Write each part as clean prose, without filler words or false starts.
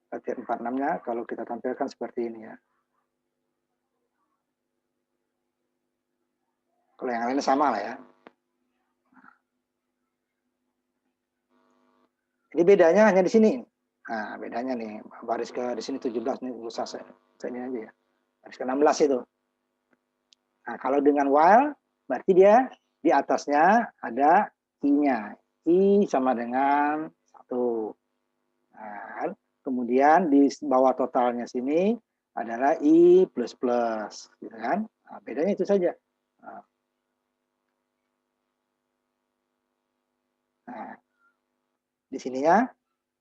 latihan 46-nya kalau kita tampilkan seperti ini ya. Kalau yang lainnya sama lah ya. Jadi bedanya hanya di sini. Nah, bedanya nih, baris ke di sini 17 nih, usah saya ini aja ya. Baris ke 16 itu. Nah, kalau dengan while, berarti dia di atasnya ada I-nya. I sama dengan 1. Nah, kemudian di bawah totalnya sini adalah I plus plus, gitu kan? Nah, bedanya itu saja. Nah, di sininya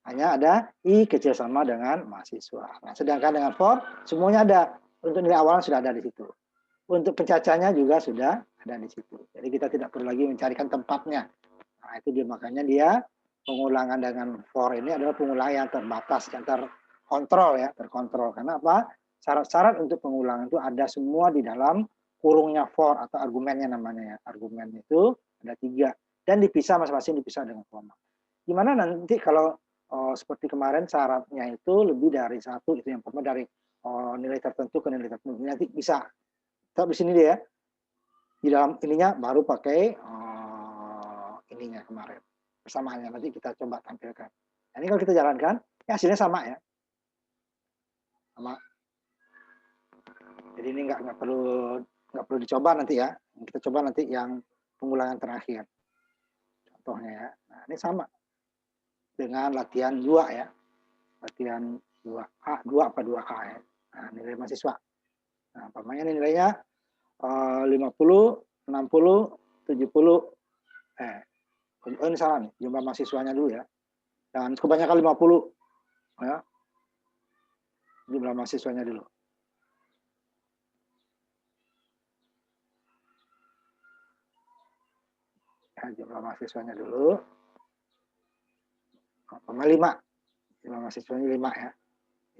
hanya ada I kecil sama dengan mahasiswa. Nah, sedangkan dengan for, semuanya ada. Untuk nilai awalnya sudah ada di situ. Untuk pencacahnya juga sudah ada di situ. Jadi kita tidak perlu lagi mencarikan tempatnya. Nah, itu dia, makanya dia pengulangan dengan for ini adalah pengulangan yang terbatas, yang terkontrol ya, terkontrol. Karena apa? Syarat-syarat untuk pengulangan itu ada semua di dalam kurungnya for atau argumennya namanya ya. Argumen itu ada 3 dan dipisah masing-masing dipisah dengan koma. Gimana nanti kalau seperti kemarin syaratnya itu lebih dari 1 itu yang pertama dari nilai tertentu ke nilai tertentu. Nanti bisa. Tapi di sini dia di dalam ininya baru pakai ininya kemarin. Persamaannya nanti kita coba tampilkan. Nah, ini kalau kita jalankan, ya hasilnya sama ya. Sama. Jadi ini nggak perlu dicoba nanti ya. Kita coba nanti yang pengulangan terakhir. Contohnya ya. Nah, ini sama dengan latihan 2 ya. Latihan 2A, 2 apa 2A ya. Nah, nilai mahasiswa. Nah, umpamanya nilainya 50, 60, 70. Oh, ini salah nih, jumlah mahasiswanya dulu ya. Jangan kebanyakan 50 ya. Jumlah mahasiswanya dulu. Ya, jumlah mahasiswanya dulu. 5. Jumlah mahasiswanya 5 ya.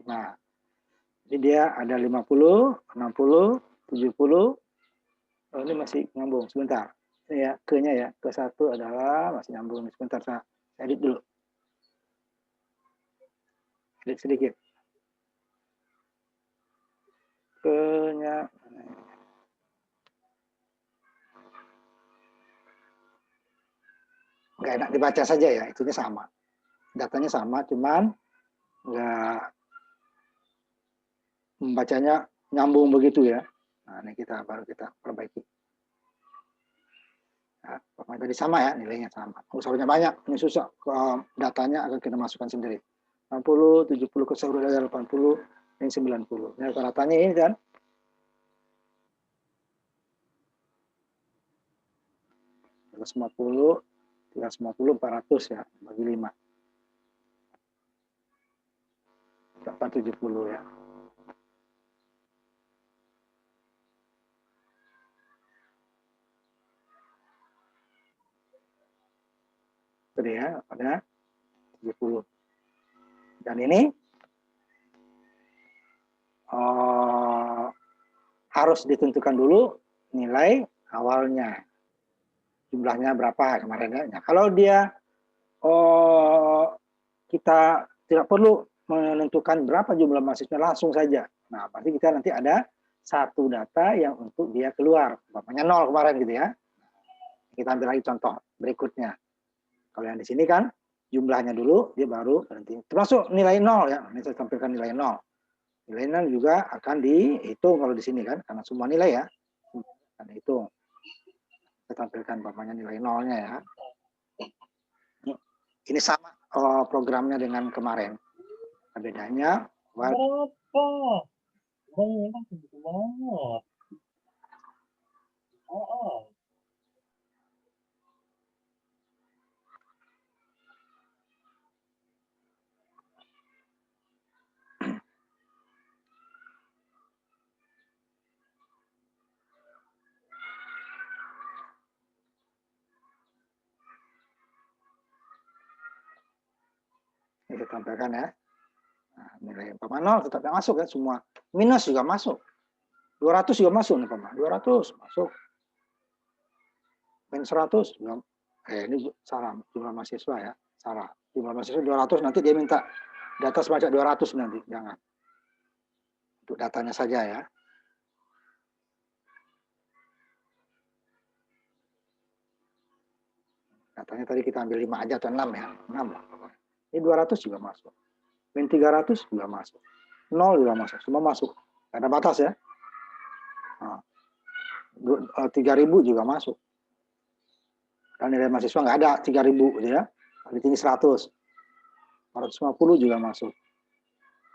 5. Jadi dia ada 50, 60, 70. Oh, ini masih nyambung. Sebentar. Ini ya, ke-nya ya. Ke-1 adalah masih nyambung. Sebentar, saya edit dulu. Edit sedikit. Ke-nya nggak enak dibaca saja ya, itunya sama. Datanya sama, cuman nggak membacanya nyambung begitu ya. Nah, ini baru kita perbaiki. Nah, pokoknya tadi sama ya, nilainya sama. Usahanya banyak, ini susah. Datanya akan kita masukkan sendiri. 60, 70 ke 80, ini 90. Nah, rata-ratanya ini kan 350, 400 ya, bagi 5. 870 ya. Tadi ya, pada 70. Dan ini harus ditentukan dulu nilai awalnya. Jumlahnya berapa kemarin ya. Nah, kalau dia kita tidak perlu menentukan berapa jumlah mahasiswa langsung saja. Nah, berarti kita nanti ada satu data yang untuk dia keluar. Bapaknya 0 kemarin gitu ya. Kita ambil lagi contoh berikutnya. Kalau yang di sini kan jumlahnya dulu, dia baru berhenti. Termasuk nilai 0 ya. Ini saya tampilkan nilai 0. Nilai 0 juga akan dihitung kalau di sini kan, karena semua nilai ya. Akan dihitung. Saya tampilkan bapaknya nilai 0-nya ya. Ini sama programnya dengan kemarin. Bedanya ini kita tampilkan ya. Nah, nilai 0 tetap yang masuk ya semua. Minus juga masuk. 200 juga masuk nih Pak. 200 masuk. Min 100 ini salah jumlah mahasiswa ya. Salah. Jumlah mahasiswa 200 nanti dia minta Di atas baca 200 nanti, jangan. Untuk datanya saja ya. Datanya tadi kita ambil 5 aja atau 6 ya. 6 lah. Ini 200 juga masuk. Min 300 juga masuk. 0 juga masuk. Semua masuk. Gak ada batas ya. Nah, 3.000 juga masuk. Dan nilai mahasiswa nggak ada 3.000 gitu ya. Lebih tinggi 100. 450 juga masuk.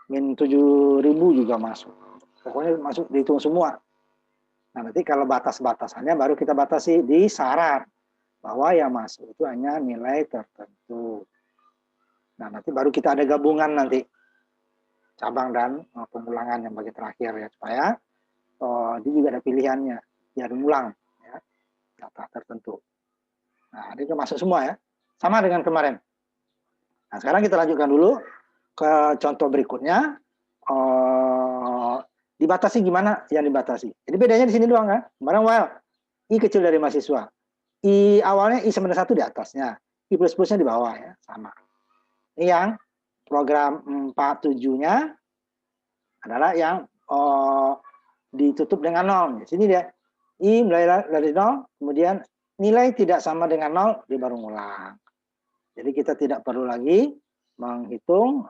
Min 7.000 juga masuk. Pokoknya masuk, dihitung semua. Nah, nanti kalau batas-batasannya baru kita batasi di syarat bahwa yang masuk itu hanya nilai tertentu. Nah, nanti baru kita ada gabungan nanti cabang dan pengulangan yang bagi terakhir ya, supaya dia juga ada pilihannya biar mengulang ya, data tertentu. Nah, ini masuk semua ya, sama dengan kemarin. Nah, sekarang kita lanjutkan dulu ke contoh berikutnya. Dibatasi gimana? Yang dibatasi. Jadi bedanya di sini doang kan. Kemarin while I kecil dari mahasiswa. I awalnya I sama dengan 1 di atasnya. I plus plusnya di bawah ya. Sama. Ini yang program 47-nya adalah yang ditutup dengan 0. Di sini dia. I mulai dari 0. Kemudian nilai tidak sama dengan 0. Dia baru ngulang. Jadi kita tidak perlu lagi menghitung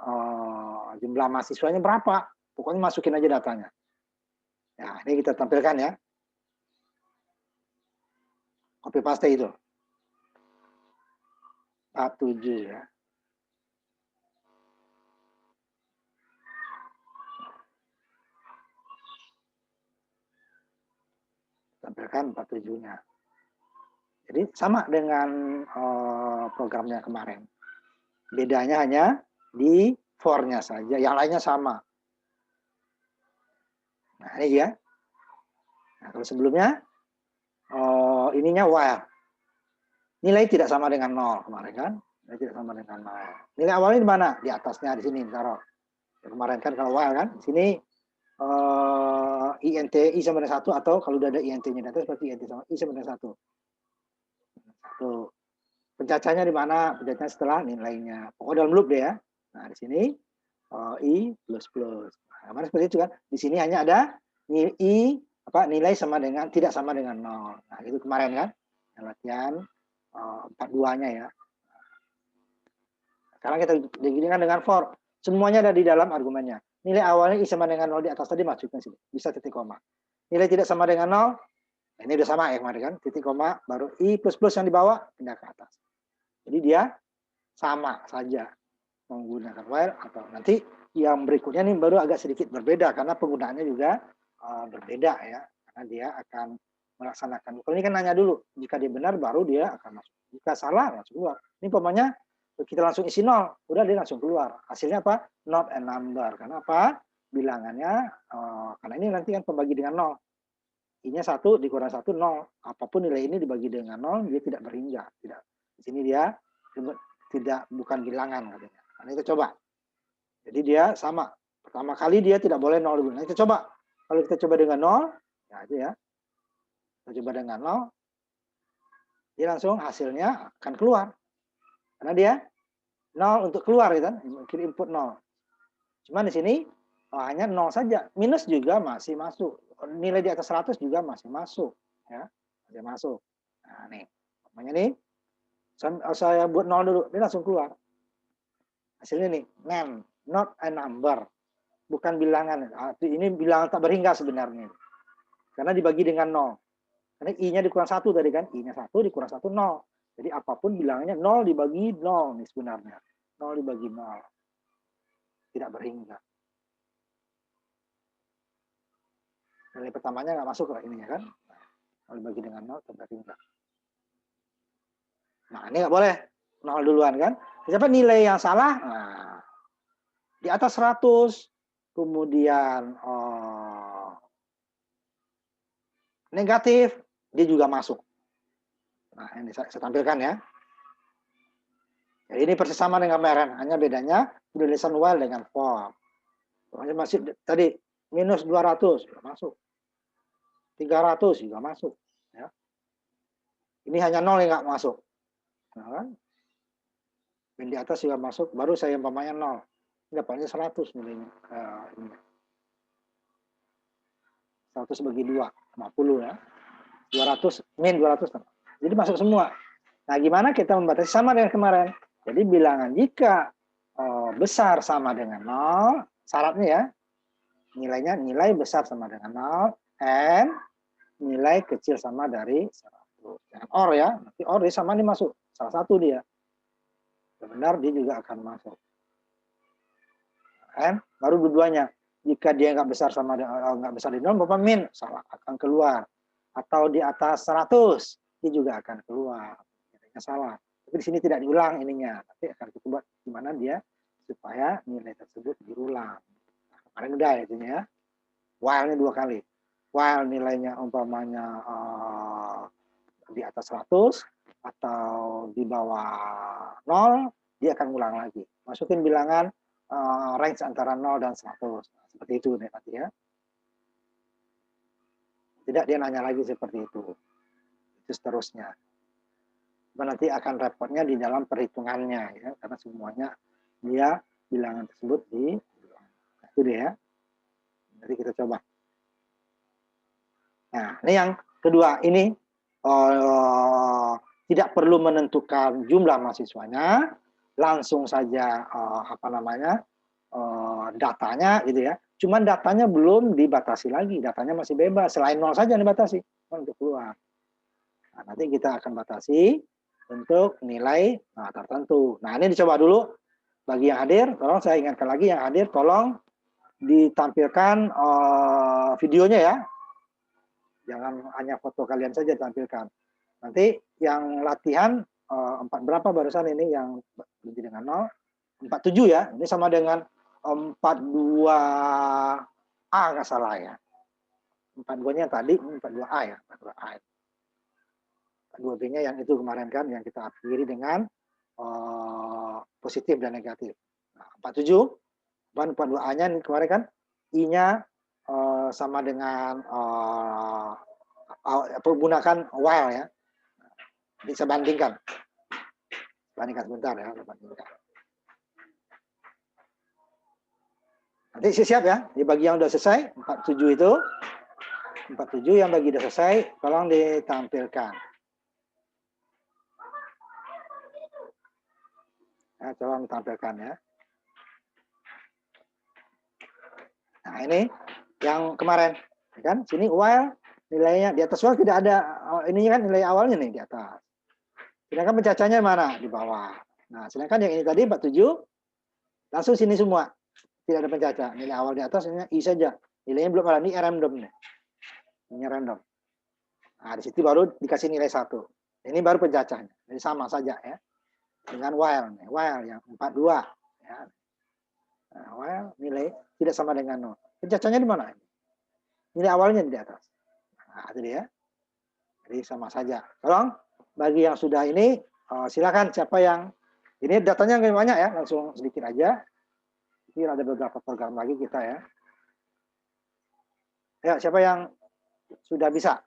jumlah mahasiswanya berapa. Pokoknya masukin aja datanya. Nah, ini kita tampilkan ya. Copy paste itu. 47 ya. Tampilkan 47-nya. Jadi sama dengan programnya kemarin. Bedanya hanya di for-nya saja. Yang lainnya sama. Nah, ini dia. Nah, kalau sebelumnya, ininya while. Nilai tidak sama dengan 0 kemarin kan. Nilai tidak sama dengan 0. Nilai awalnya di mana? Di atasnya, di sini. Taruh. Kemarin kan kalau while kan. Di sini INT, I sama dengan 1. Atau kalau udah ada INT-nya di atas, berarti INT sama I sama dengan 1. Pencacahnya di mana? Pencacahnya setelah nilainya. Pokoknya dalam loop deh ya. Nah, di sini I plus plus. Nah, kemarin seperti itu kan. Di sini hanya ada nilai sama dengan tidak sama dengan 0. Nah, itu kemarin kan. Latihan 42-nya ya. Sekarang kita diginikan dengan for. Semuanya ada di dalam argumennya. Nilai awalnya I sama dengan 0 di atas tadi masukkan sini. Bisa titik koma. Nilai tidak sama dengan 0. Nah, ini udah sama ya kemarin kan. Titik koma baru I plus plus yang di bawah pindah ke atas. Jadi dia sama saja menggunakan while atau nanti yang berikutnya nih baru agak sedikit berbeda karena penggunaannya juga berbeda ya. Karena dia akan melaksanakan. Kalau ini kan nanya dulu. Jika dia benar baru dia akan masuk. Jika salah langsung keluar. Ini umpamanya kita langsung isi 0. Udah dia langsung keluar. Hasilnya apa? Not a number. Karena apa? Bilangannya karena ini nanti kan pembagi dengan 0. I-nya 1 dikurang 1 0. Apapun nilai ini dibagi dengan 0 dia tidak berhingga. Tidak. Di sini dia bukan bilangan katanya. Nah, kita coba. Jadi dia sama. Pertama kali dia tidak boleh 0 dulu. Nah, kita coba. Kalau kita coba dengan 0, ya itu ya. Kita coba dengan 0, dia langsung hasilnya akan keluar. Karena dia 0 untuk keluar gitu kan. Kirim input 0. Cuma di sini hanya 0 saja. Minus juga masih masuk. Nilai di atas 100 juga masih masuk. Ya, masih masuk. Nah, nih. Namanya nih. Saya buat 0 dulu, dia langsung keluar. Hasilnya nih, name, not a number. Bukan bilangan. Ini bilangan tak berhingga sebenarnya. Karena dibagi dengan 0. Karena I-nya dikurang 1 tadi kan. I-nya 1 dikurang 1, 0. Jadi apapun bilangannya 0 dibagi 0 nih sebenarnya. 0 dibagi 0. Tidak berhingga. Nilai pertamanya nggak masuk lah ininya kan. 0 dibagi dengan 0 tidak berhingga. Nah, ini nggak boleh. 0 duluan kan. Siapa nilai yang salah? Nah, di atas 100, kemudian negatif, dia juga masuk. Nah, ini saya tampilkan ya. Jadi ini persis sama dengan kemarin, hanya bedanya tulisan while dengan for. Masih tadi minus 200 juga masuk. 300 juga masuk. Ya. Ini hanya 0 yang nggak masuk. Nah, kan? Dan di atas juga masuk, baru saya umpamanya 0. dapatnya 100 nilainya. Ini. 100 bagi 2, 50 ya. 200, min 200. Jadi masuk semua. Nah, gimana kita membatasi? Sama dengan kemarin. Jadi bilangan jika besar sama dengan 0, syaratnya ya, nilainya nilai besar sama dengan 0, and nilai kecil sama dari 100. Jangan or ya, nanti or dia sama ini masuk. Salah satu dia. Benar, dia juga akan masuk. And baru dua-duanya. Jika dia nggak besar sama nggak besar di 0, Bapak min, salah, akan keluar. Atau di atas 100, dia juga akan keluar. Nilainya salah. Tapi di sini tidak diulang ininya. Nanti akan kita buat gimana dia supaya nilai tersebut diulang. Nah, kemarin udah ya itunya ya. While-nya 2 kali. While nilainya umpamanya di atas 100 atau di bawah 0, dia akan ulang lagi. Masukin bilangan range antara 0 dan 100. Nah, seperti itu nih nanti ya. Tidak dia nanya lagi seperti itu. Itu seterusnya. Nanti akan repotnya di dalam perhitungannya ya, karena semuanya dia bilangan tersebut di itu dia. Jadi kita coba. Nah, ini yang kedua, ini tidak perlu menentukan jumlah mahasiswanya, langsung saja apa namanya datanya gitu ya. Cuman datanya belum dibatasi lagi, datanya masih bebas, selain 0 saja yang dibatasi untuk keluar. Nah, nanti kita akan batasi untuk nilai tertentu. Nah, ini dicoba dulu bagi yang hadir. Tolong saya ingatkan lagi yang hadir, tolong ditampilkan videonya ya. Jangan hanya foto kalian saja ditampilkan. Nanti yang latihan 4 berapa barusan ini yang berhenti dengan 0, 47 ya. Ini sama dengan 42A nggak salah ya. 42-nya tadi 42A ya, 42A. 42B-nya yang itu kemarin kan yang kita akhiri dengan positif dan negatif. Nah, 47 42A-nya kemarin kan I-nya sama dengan pergunakan while ya. Bisa bandingkan. Bandingkan sebentar ya, bandingkan. Nanti siap ya, di bagi yang udah selesai 47 itu. 47 yang bagi udah selesai, tolong ditampilkan. Nah, tolong ditampilkan ya. Nah, ini yang kemarin kan sini while nilainya di atas while tidak ada ini kan nilai awalnya nih di atas. Sedangkan pencacahnya mana? Di bawah. Nah, sedangkan yang ini tadi 47 langsung sini semua. Tidak ada pencacah. Nilai awal di atas ini I saja. Nilainya belum ada, ini random nih. Ini random. Nah, di situ baru dikasih nilai 1. Ini baru pencacahnya. Jadi sama saja ya. Dengan while nih. While yang 42 ya. Nah, while nilai tidak sama dengan 0. Pencacahnya di mana? Nilai awalnya di atas. Nah, itu dia. Jadi sama saja. Tolong bagi yang sudah ini silakan siapa yang ini datanya nggak banyak ya, langsung sedikit aja. Ini ada beberapa program lagi kita ya. Ya, siapa yang sudah bisa?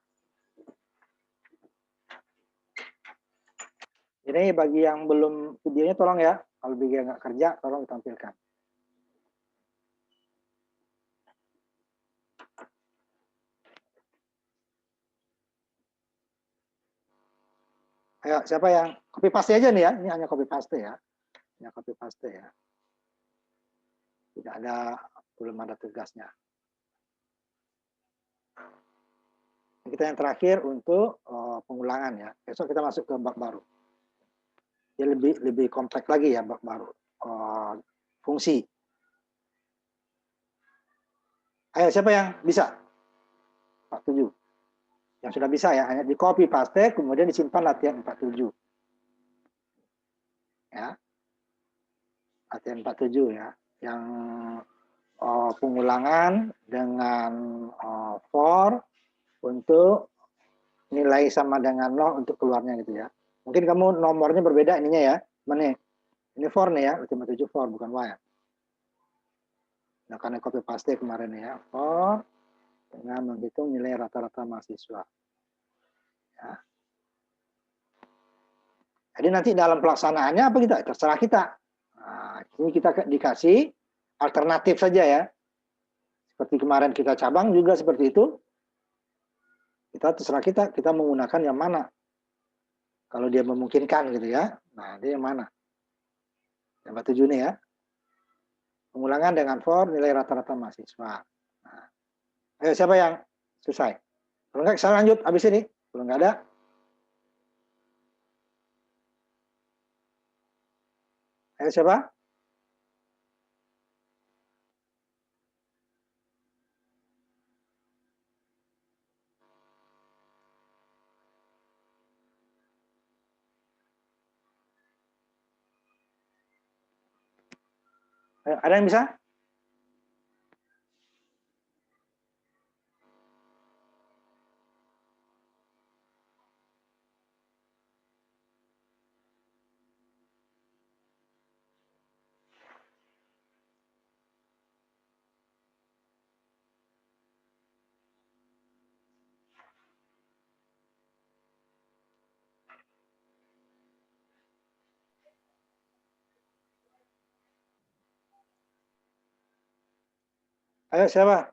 Ini bagi yang belum videonya tolong ya. Kalau bagi yang nggak kerja, tolong ditampilkan. Ayo, siapa yang copy paste aja nih ya? Ini hanya copy paste ya. Hanya copy paste ya. Tidak ada, belum ada tugasnya. Kita yang terakhir untuk pengulangan ya. Besok kita masuk ke bab baru. Dia lebih kompleks lagi ya bab baru. Fungsi. Ayo siapa yang bisa? 47. Yang sudah bisa ya, hanya di copy paste kemudian disimpan latihan 47. Ya. Latihan 47 ya. Yang pengulangan dengan for untuk nilai sama dengan 0 untuk keluarnya gitu ya. Mungkin kamu nomornya berbeda ininya ya. Mana? Ini for nih ya, latihan 47 for bukan while. Nah, karena copy paste kemarin ya, for dengan menghitung nilai rata-rata mahasiswa. Ya. Jadi nanti dalam pelaksanaannya apa kita? Terserah kita. Nah, ini kita dikasih alternatif saja ya. Seperti kemarin kita cabang juga seperti itu. Kita terserah kita menggunakan yang mana. Kalau dia memungkinkan gitu ya. Nah, dia yang mana? Yang 7 ini ya. Pengulangan dengan for nilai rata-rata mahasiswa. Nah, ayo siapa yang selesai? Kalau enggak, saya lanjut habis ini. Kalau enggak ada, ayo siapa? Ayo, ada yang bisa? Ayo siapa?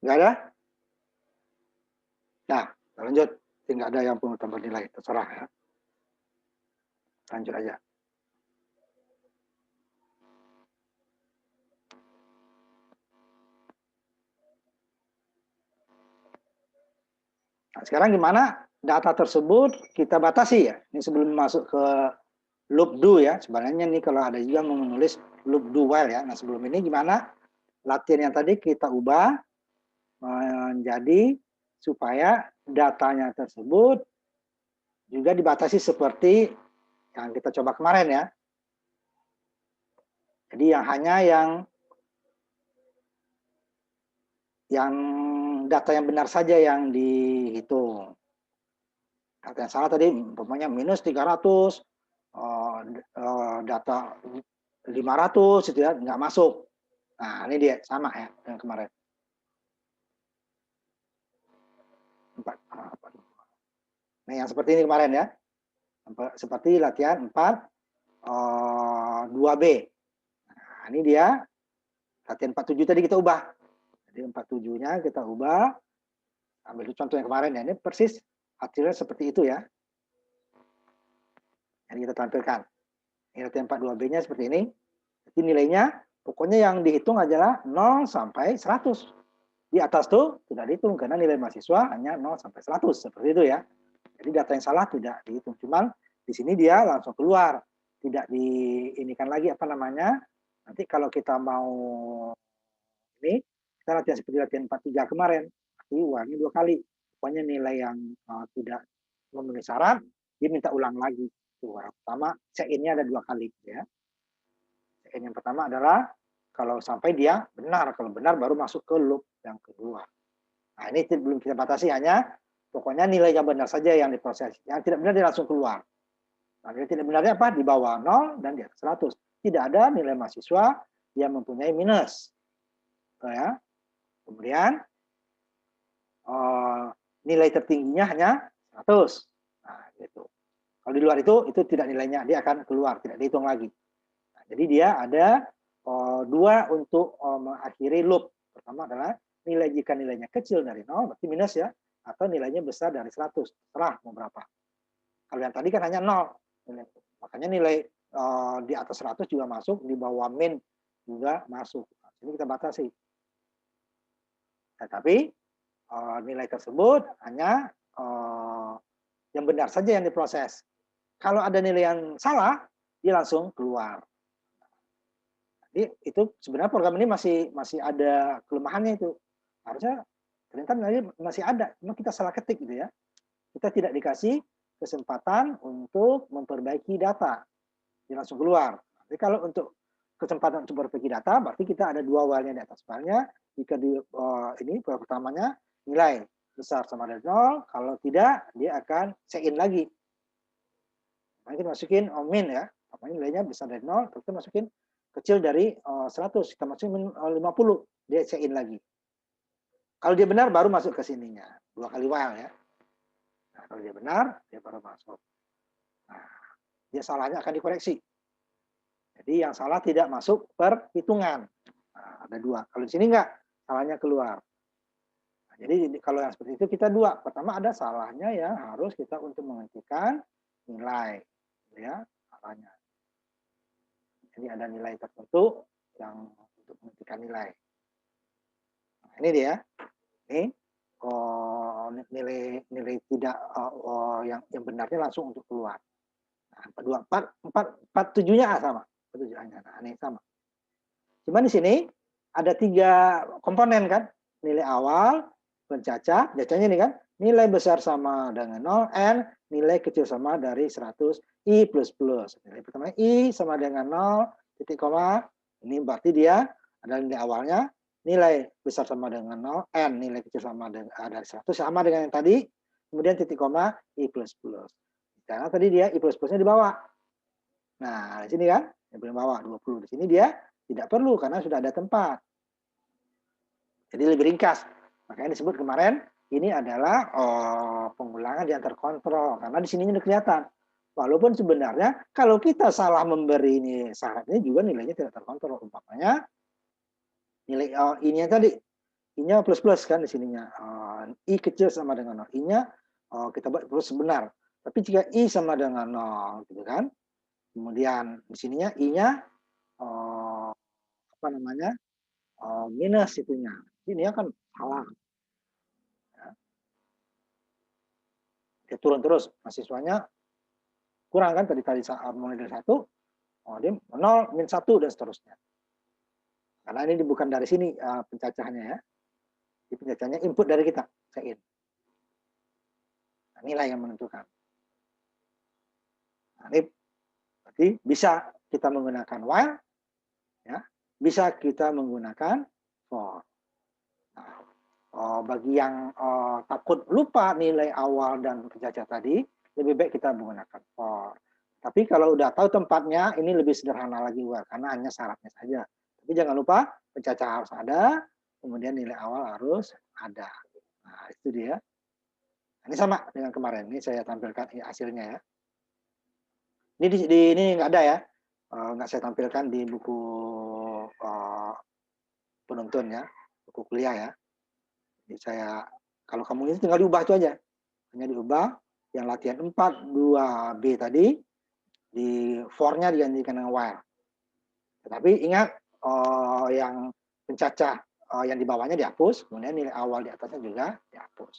Enggak ada? Nah, lanjut. Tidak ada yang perlu tambah nilai, terserah ya. Lanjut aja. Nah, sekarang gimana data tersebut kita batasi ya. Ini sebelum masuk ke loop do ya. Sebenarnya nih kalau ada juga mau menulis loop do while ya. Nah, sebelum ini gimana latihan yang tadi kita ubah menjadi supaya datanya tersebut juga dibatasi seperti yang kita coba kemarin ya. Jadi yang hanya yang data yang benar saja yang dihitung. Data yang salah tadi umpamanya minus 300, data 500 itu ya nggak masuk. Nah, ini dia sama ya dengan kemarin. Nah, yang seperti ini kemarin ya. Seperti latihan 2B. Nah, ini dia latihan 47 tadi kita ubah. Jadi 47-nya kita ubah. Ambil contoh yang kemarin ya. Ini persis hasilnya seperti itu ya. Yang kita tampilkan. Ini latihan 42B-nya seperti ini. Jadi nilainya pokoknya yang dihitung adalah 0 sampai 100. Di atas tuh tidak dihitung karena nilai mahasiswa hanya 0 sampai 100 seperti itu ya. Jadi data yang salah tidak dihitung. Cuman di sini dia langsung keluar. Tidak diinikan lagi apa namanya. Nanti kalau kita mau ini kita latihan seperti latihan 43 kemarin. Jadi uangnya 2 kali. Pokoknya nilai yang tidak memenuhi syarat dia minta ulang lagi. Tuh, yang pertama check-in-nya ada 2 kali ya. Check-in yang pertama adalah kalau sampai dia benar, kalau benar baru masuk ke loop yang kedua. Nah, ini belum kita batasi, hanya pokoknya nilai yang benar saja yang diproses. Yang tidak benar dia langsung keluar. Nah, nilai tidak benarnya apa? Di bawah 0 dan di atas 100. Tidak ada nilai mahasiswa dia mempunyai minus. Tuh ya. Kemudian nilai tertingginya hanya 100. Nah, gitu. Kalau di luar itu tidak nilainya, dia akan keluar, tidak dihitung lagi. Nah, jadi dia ada dua untuk mengakhiri loop. Pertama adalah nilai jika nilainya kecil dari 0, berarti minus ya, atau nilainya besar dari 100, terserah mau berapa. Kalau yang tadi kan hanya 0, makanya nilai di atas 100 juga masuk, di bawah min juga masuk. Nah, ini kita batasi. Tetapi nilai tersebut hanya yang benar saja yang diproses. Kalau ada nilai yang salah, dia langsung keluar. Jadi itu sebenarnya program ini masih ada kelemahannya itu. Harusnya ternyata masih ada, cuma kita salah ketik gitu ya. Kita tidak dikasih kesempatan untuk memperbaiki data. Dia langsung keluar. Jadi kalau untuk kesempatan untuk memperbaiki data, berarti kita ada dua while-nya di atas file-nya. Jika di ini pertamanya nilai besar sama dari 0, kalau tidak dia akan check-in lagi. Nah, kita masukin min ya, apalagi nilainya besar dari 0, kita masukin kecil dari 100, kita masukin 50, dia check-in lagi. Kalau dia benar baru masuk ke sininya, 2 kali while ya. Nah, kalau dia benar, dia baru masuk. Nah, dia salahnya akan dikoreksi. Jadi yang salah tidak masuk perhitungan. Nah, ada 2. Kalau di sini enggak, salahnya keluar. Nah, jadi kalau yang seperti itu kita 2. Pertama ada salahnya yang harus kita untuk menghentikan nilai, ya salahnya. Jadi ada nilai tertentu yang untuk menghentikan nilai. Nah, ini dia. Ini nilai tidak yang benarnya langsung untuk keluar. Nah, 47-nya sama. 47-nya. Nah, ini sama. Cuma di sini ada 3 komponen kan. Nilai awal, pencacah, jacanya ini kan, nilai besar sama dengan 0, N, nilai kecil sama dari 100, I plus plus. Nilai pertama I sama dengan 0, titik koma, ini berarti dia adalah nilai awalnya, nilai besar sama dengan 0, N, nilai kecil sama dengan dari 100, sama dengan yang tadi, kemudian titik koma, I plus plus. Karena tadi dia I plus plusnya di bawah. Nah, di sini kan, yang di bawah 20. Di sini dia tidak perlu karena sudah ada tempat. Jadi lebih ringkas. Makanya disebut kemarin ini adalah pengulangan yang terkontrol karena di sininya kelihatan. Walaupun sebenarnya kalau kita salah memberi ini syaratnya juga nilainya tidak terkontrol. Umpamanya nilai ini tadi I-nya plus plus kan di sininya. I kecil sama dengan 0. I-nya kita buat plus benar. Tapi jika I sama dengan 0 gitu kan. Kemudian di sininya I-nya apa namanya? Minus itunya. Ini kan salah. Dia turun terus, mahasiswanya kurang kan tadi saat mulai dari 1, dia 0, min 1 dan seterusnya. Karena ini bukan dari sini pencacahannya ya. Di pencacahnya input dari kita, check-in. Nah, nilai yang menentukan. Nah, ini berarti bisa kita menggunakan while, ya, bisa kita menggunakan for. Nah, bagi yang takut lupa nilai awal dan pencacah tadi, lebih baik kita menggunakan for. Tapi kalau udah tahu tempatnya, ini lebih sederhana lagi karena hanya syaratnya saja. Tapi jangan lupa pencacah harus ada, kemudian nilai awal harus ada. Nah, itu dia. Ini sama dengan kemarin. Ini saya tampilkan hasilnya ya. Ini nggak ada ya, nggak saya tampilkan di buku penuntun ya, buku kuliah ya. Jadi saya kalau kamu ini tinggal diubah itu aja, hanya diubah yang latihan 4 2B tadi di for-nya digantikan dengan while. Tetapi ingat yang pencacah yang di bawahnya dihapus, kemudian nilai awal di atasnya juga dihapus.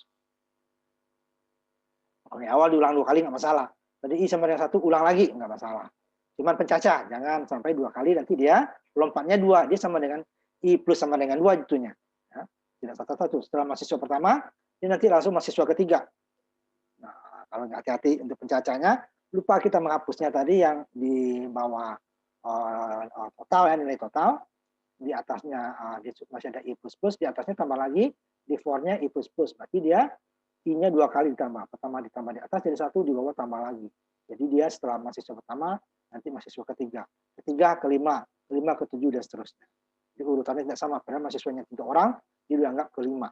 Kalau nilai awal diulang 2 kali nggak masalah. Tadi I sama dengan 1 ulang lagi nggak masalah. Cuman pencacah, jangan sampai 2 kali nanti dia lompatnya 2, dia sama dengan I plus sama dengan 2 itunya. Ya, tidak satu-satu. Setelah mahasiswa pertama, ini nanti langsung mahasiswa ketiga. Nah, kalau nggak hati-hati untuk pencacahnya, lupa kita menghapusnya tadi yang di bawah total ya, nilai total. Di atasnya masih ada I plus plus, di atasnya tambah lagi, di for-nya I plus plus. Berarti dia I-nya 2 kali ditambah. Pertama ditambah di atas jadi 1, di bawah tambah lagi. Jadi dia setelah mahasiswa pertama, nanti mahasiswa ketiga. Ketiga, kelima. 5 ke 7 dan seterusnya. Jadi urutannya tidak sama, padahal mahasiswanya 3 orang, dia dianggap ke 5.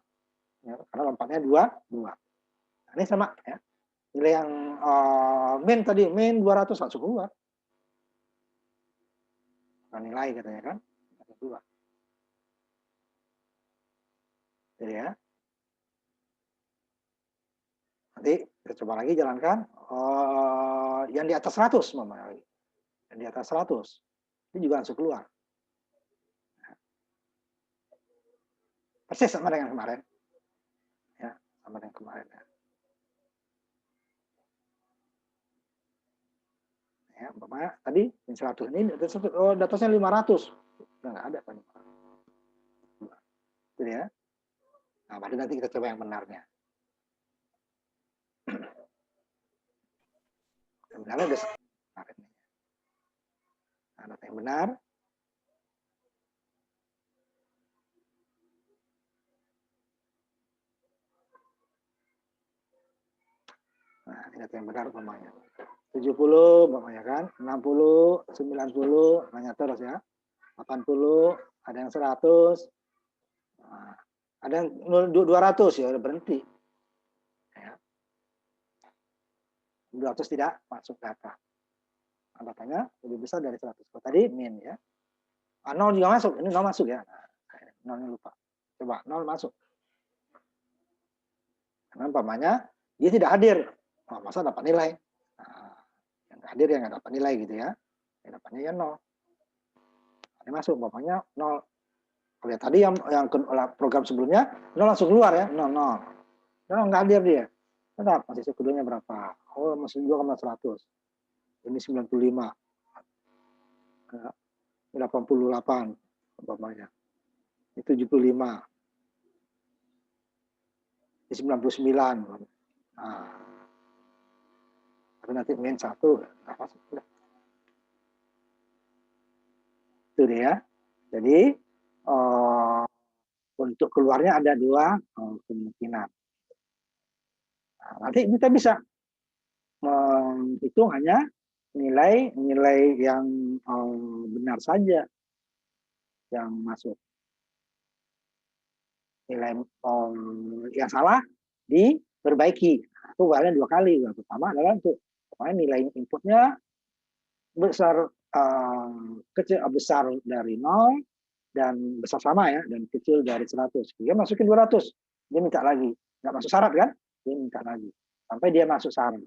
Ya, karena lompatnya 2. Nah, ini sama ya. Nilai yang min tadi, min 200 langsung keluar. Bukan nilai katanya kan, 2. Jadi ya. Nanti kita coba lagi jalankan. Yang di atas 100 Mama. Yang di atas 100. Ini juga langsung keluar. Persis sama dengan kemarin. Ya, sama dengan kemarin ya. Ya, umpamanya tadi 100 ini datasnya 500. Enggak ada kan. Gitu ya. Nah, mari nanti kita coba yang benarnya. Yang benarnya udah kemarin. Nah, data yang benar. Nah, ini data yang benar umpamanya. 70 umpamanya kan, 60, 90, nanya terus ya. 80, ada yang 100. Nah, ada yang 200 ya udah berhenti. Ya. 200 tidak masuk data. Nah, datanya lebih besar dari 100. Kalau tadi min ya. 0 juga masuk, ini 0 masuk ya. Nah, 0 lupa. Coba 0 masuk. Karena umpamanya dia tidak hadir. Oh, masa dapat nilai? Nah, yang hadir yang nggak dapat nilai gitu ya. Yang dapatnya ya 0. Ini masuk umpamanya 0. Kalau tadi yang program sebelumnya 0 langsung keluar ya, 0 0. Nggak hadir dia. Tetap masih keduanya berapa? Oh, masih 2,100. Ini 95. 88 umpamanya. Ini 75. Ini 99. Nah, tapi nanti min 1 nggak masuk. Itu dia. Jadi untuk keluarnya ada 2 kemungkinan. Nah, nanti kita bisa menghitung hanya nilai yang benar saja yang masuk. Nilai yang salah diperbaiki. Itu valnya 2 kali. Yang pertama adalah untuk nilai inputnya besar kecil besar dari 0 dan besar sama ya, dan kecil dari 100. Dia masukin 200, dia minta lagi. Nggak masuk syarat kan? Dia minta lagi. Sampai dia masuk syarat.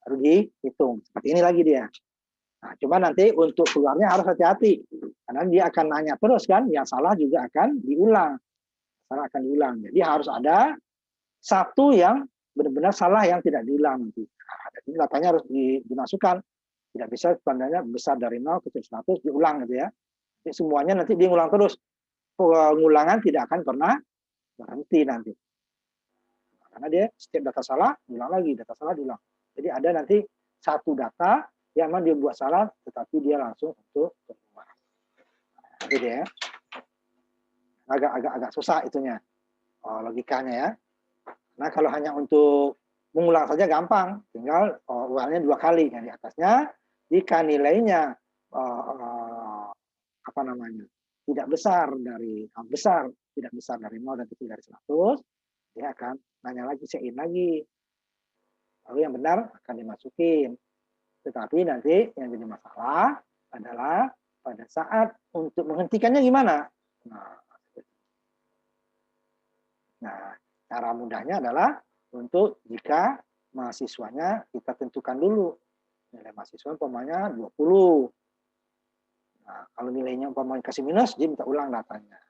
Baru dihitung. Seperti ini lagi dia. Nah, cuma nanti untuk keluarnya harus hati-hati. Karena dia akan nanya terus kan, yang salah juga akan diulang. Salah akan diulang. Jadi harus ada satu yang benar-benar salah yang tidak diulang nanti. Nah, jadi datanya harus dimasukkan. Tidak bisa standarnya besar dari 0 kecil 100 diulang gitu ya. Jadi semuanya nanti dia ngulang terus. Pengulangan tidak akan pernah berhenti nanti. Karena dia setiap data salah, diulang lagi, data salah diulang. Jadi ada nanti satu data yang memang dia buat salah, tetapi dia langsung untuk keluar. Nah, gitu ya. Agak susah itunya, logikanya ya. Nah, kalau hanya untuk mengulang saja gampang, tinggal ulangnya 2 kali. Yang di atasnya, jika nilainya tidak besar dari 0 dan kecil dari 100, dia akan nanya lagi, check in lagi. Lalu yang benar akan dimasukin. Tetapi nanti yang jadi masalah adalah pada saat untuk menghentikannya gimana? Nah, cara mudahnya adalah untuk jika mahasiswanya kita tentukan dulu. Nilai mahasiswa umpamanya 20. Nah, kalau nilainya umpamanya kasih minus, dia minta ulang datanya.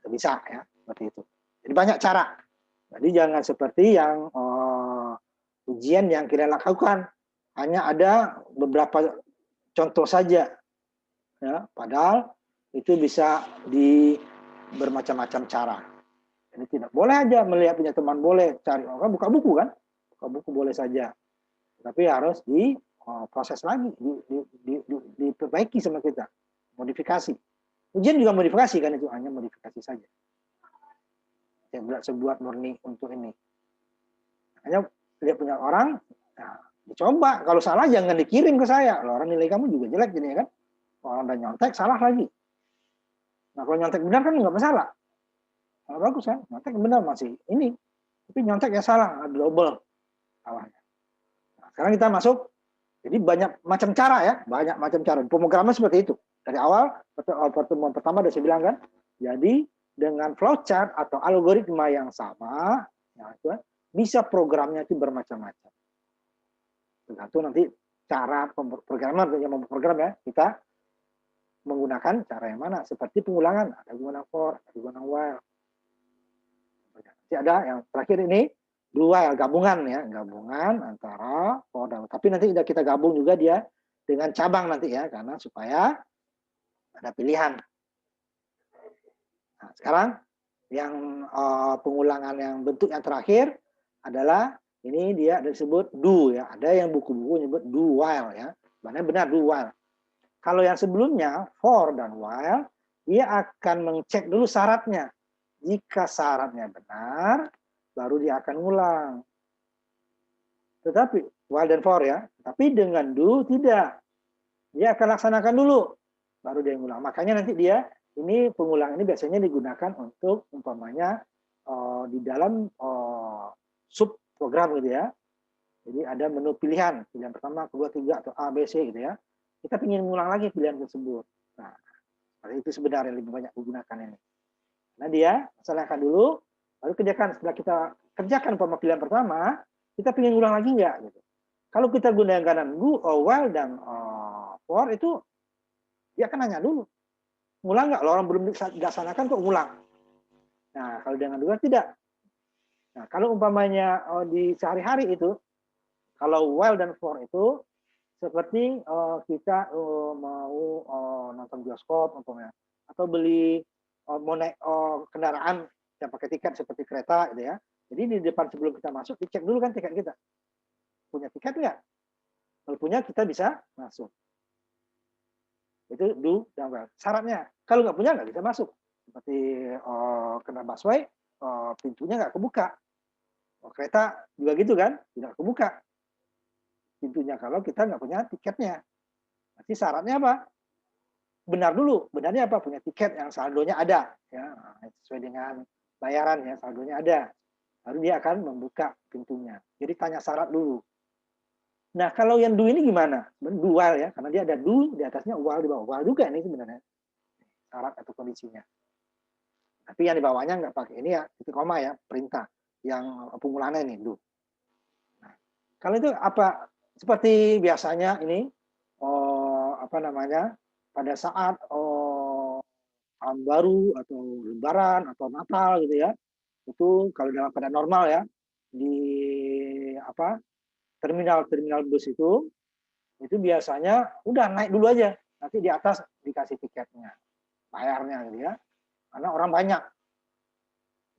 Bisa ya, seperti itu. Jadi banyak cara. Jadi jangan seperti yang ujian yang kita lakukan. Hanya ada beberapa contoh saja. Ya, padahal itu bisa di bermacam-macam cara. Jadi tidak boleh aja melihat punya teman, boleh cari orang buka buku kan, buka buku boleh saja, tapi harus diproses lagi, diperbaiki sama kita, modifikasi. Ujian juga modifikasi kan, itu hanya modifikasi saja. Yang tidak sebuat murni untuk ini. Hanya lihat punya orang, nah, dicoba. Kalau salah jangan dikirim ke saya. Orang nilai kamu juga jelek jadinya kan. Orang udah nyontek, salah lagi. Nah, kalau nyontek benar kan nggak masalah. Nah, bagus kan? Nyontek benar masih ini. Tapi nyontek ya salah, double salahnya. Nah, sekarang kita masuk. Jadi banyak macam cara ya, banyak macam cara. Pemrograman seperti itu. Dari awal pertemuan pertama sudah saya bilang kan. Jadi dengan flowchart atau algoritma yang sama, ya, itu, bisa programnya itu bermacam-macam. Tergantung nanti cara programmer yang memprogram ya, kita menggunakan cara yang mana. Seperti pengulangan, ada guna for, ada guna while. Nanti ada yang terakhir ini, dua gabungan ya, gabungan antara for dan, tapi nanti kita gabung juga dia dengan cabang nanti ya, karena supaya ada pilihan. Nah, sekarang yang pengulangan yang bentuk yang terakhir adalah ini dia disebut do ya. Ada yang buku-buku nyebut do while ya. Benar do while. Kalau yang sebelumnya for dan while, dia akan mengcek dulu syaratnya. Jika syaratnya benar, baru dia akan ulang. Tetapi while dan for ya. Tapi dengan do tidak. Dia akan laksanakan dulu, baru dia ulang. Makanya nanti dia ini pengulang ini biasanya digunakan untuk umpamanya di dalam sub program gitu ya. Jadi ada menu pilihan pertama, kedua, tiga atau A, B, C gitu ya. Kita ingin mengulang lagi pilihan tersebut. Nah, itu sebenarnya lebih banyak digunakan ini. Nah dia laksanakan dulu, lalu kerjakan. Setelah kita kerjakan pilihan pertama, kita ingin ulang lagi nggak? Gitu. Kalau kita gunakan do, while dan for itu, dia akan nanya dulu. Ngulang nggak? Kalau orang belum dilaksanakan kok ngulang. Nah, kalau dengan dua tidak. Nah, kalau umpamanya di sehari-hari itu, kalau while dan for itu seperti kita mau nonton bioskop umpamanya, atau beli mau naik kendaraan yang pakai tiket seperti kereta gitu ya. Jadi di depan sebelum kita masuk dicek dulu kan tiket kita. Punya tiket nggak? Kalau punya kita bisa masuk. Itu do dan while. Syaratnya kalau nggak punya nggak bisa masuk. Seperti kena busway, pintunya nggak kebuka. Kereta juga gitu kan, tidak kebuka pintunya kalau kita nggak punya tiketnya. Nanti syaratnya apa? Benar dulu. Benarnya apa? Punya tiket yang saldonya ada, ya sesuai dengan bayaran ya, saldonya ada. Lalu dia akan membuka pintunya. Jadi tanya syarat dulu. Nah, kalau yang do ini gimana? Do while ya, karena dia ada do di atasnya, while di bawah. While juga ini sebenarnya syarat atau kondisinya. Tapi yang di bawahnya nggak pakai ini ya, titik koma ya, perintah. Yang pengulangannya ini do. Nah, kalau itu apa? Seperti biasanya ini, apa namanya? Pada saat tahun baru atau lebaran atau Natal gitu ya. Itu kalau dalam keadaan normal ya, di apa? Terminal bus itu biasanya udah naik dulu aja, nanti di atas dikasih tiketnya, bayarnya gitu ya, karena orang banyak.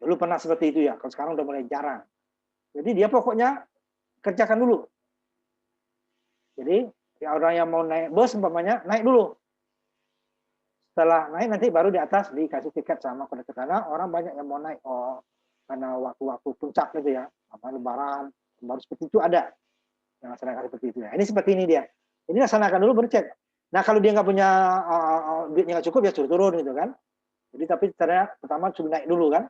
Dulu pernah seperti itu ya, kalau sekarang udah mulai jarang. Jadi dia pokoknya kerjakan dulu. Jadi ya orang yang mau naik bus umpamanya naik dulu. Setelah naik nanti baru di atas dikasih tiket sama kondektur, karena orang banyak yang mau naik karena waktu-waktu puncak gitu ya, apa lebaran, baru seperti itu ada. Yang laksanakan seperti itu ya. Ini seperti ini dia. Ini laksanakan dulu baru cek. Nah kalau dia nggak punya duitnya nggak cukup ya suruh turun gitu kan. Jadi tapi caranya pertama suruh naik dulu kan.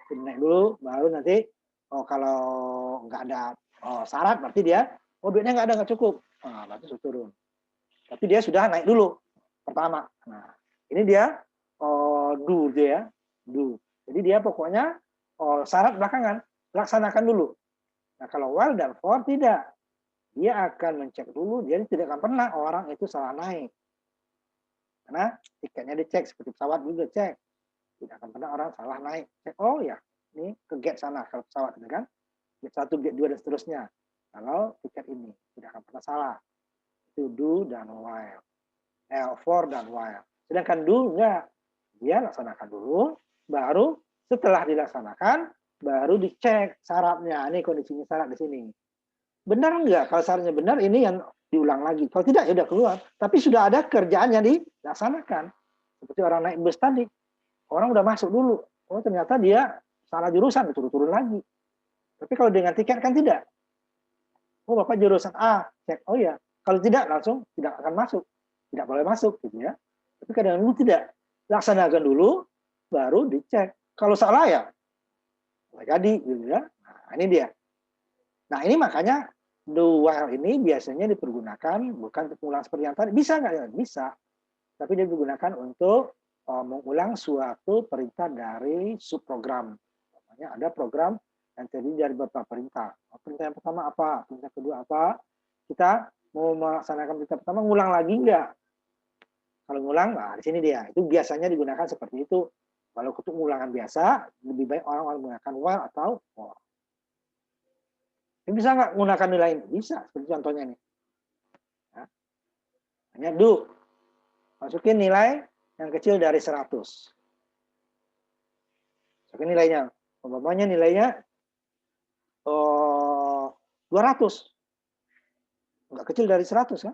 Suruh naik dulu baru nanti kalau nggak ada syarat berarti dia duitnya nggak ada, nggak cukup. Nah, berarti suruh turun. Tapi dia sudah naik dulu pertama. Nah ini dia do dia ya. Do. Jadi dia pokoknya syarat belakangan laksanakan dulu. Nah kalau while dan for tidak. Dia akan mencek dulu, dia tidak akan pernah orang itu salah naik. Karena tiketnya dicek, seperti pesawat juga cek. Tidak akan pernah orang salah naik. Cek, oh ya, ini ke gate sana kalau pesawat itu kan. Gate 1, gate 2, dan seterusnya. Kalau tiket ini, tidak akan pernah salah. Itu do dan while. For dan while. Sedangkan do enggak. Dia laksanakan dulu, baru setelah dilaksanakan, baru dicek syaratnya. Ini kondisinya syarat di sini. Benar enggak? Kalau syaratnya benar, ini yang diulang lagi. Kalau tidak, ya udah keluar. Tapi sudah ada kerjaan yang dilaksanakan. Seperti orang naik bus tadi. Orang udah masuk dulu. Oh, ternyata dia salah jurusan, turun lagi. Tapi kalau dengan tiket kan tidak. Oh, Bapak jurusan A. Cek. Oh ya. Kalau tidak, langsung tidak akan masuk. tidak boleh masuk gitu ya. Tapi kadang-kadang tidak, laksanakan dulu baru dicek. Kalau salah ya nggak jadi gitu ya. Nah, ini dia. Nah, ini makanya do while ini biasanya dipergunakan bukan untuk mengulang seperti yang tadi. Bisa nggak ya? Bisa. Tapi dia digunakan untuk mengulang suatu perintah dari subprogram. Makanya ada program yang terdiri dari beberapa perintah. Perintah yang pertama apa? Perintah kedua apa? Kita mau melaksanakan perintah pertama, ngulang lagi nggak? Kalau ngulang, nah di sini dia. Itu biasanya digunakan seperti itu. Kalau untuk ngulangan biasa, lebih baik orang menggunakan while atau for. Ini bisa nggak menggunakan nilai ini? Bisa, seperti contohnya nih. Nah, hanya do. Masukin nilai yang kecil dari 100. Masukin nilainya. Umpamanya nilainya 200. Enggak kecil dari 100 kan?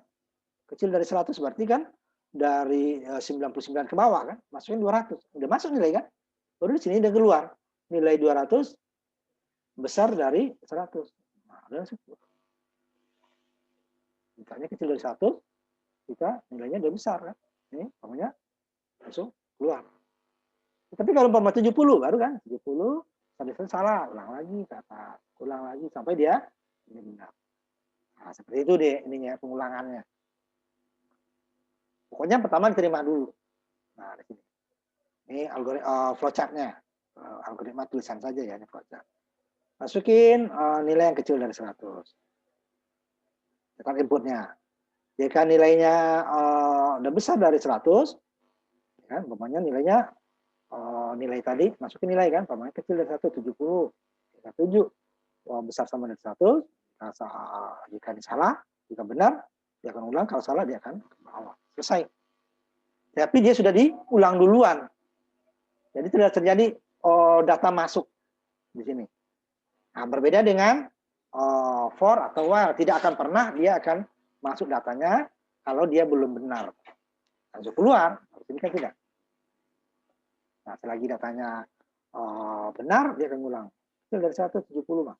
Kecil dari 100 berarti kan dari 99 ke bawah kan? Masukin 200. Udah masuk nilai kan? Baru di sini udah keluar. Nilai 200 besar dari 100. Nah, udah masuk. Nilainya kecil dari 100, kita nilainya udah besar kan? Ini umpamanya langsung keluar. Tapi kalau umpama 70 baru kan 70 sampai salah, ulang lagi ke atas, ulang lagi sampai dia ini benar. Nah, seperti itu deh ininya pengulangannya. Pokoknya pertama diterima dulu. Nah, di sini. Ini algoritma flowchart-nya. Algoritma tulisan saja ya ini flowchart. Masukin nilai yang kecil dari 100. Tekan inputnya. Jika nilainya udah besar dari 100, kan, umpamanya nilainya nilai tadi masukin nilai kan, umpamanya kecil dari 170, 7, besar sama dari 100, jika ini salah, jika benar, dia akan ulang, kalau salah dia akan ke bawah. Selesai. Tapi dia sudah diulang duluan. Jadi tidak terjadi data masuk di sini. Nah, berbeda dengan for atau while, tidak akan pernah dia akan masuk datanya kalau dia belum benar. Langsung keluar, ini kan tidak. Nah, selagi datanya benar, dia akan ulang. Kecil dari 170, Mas.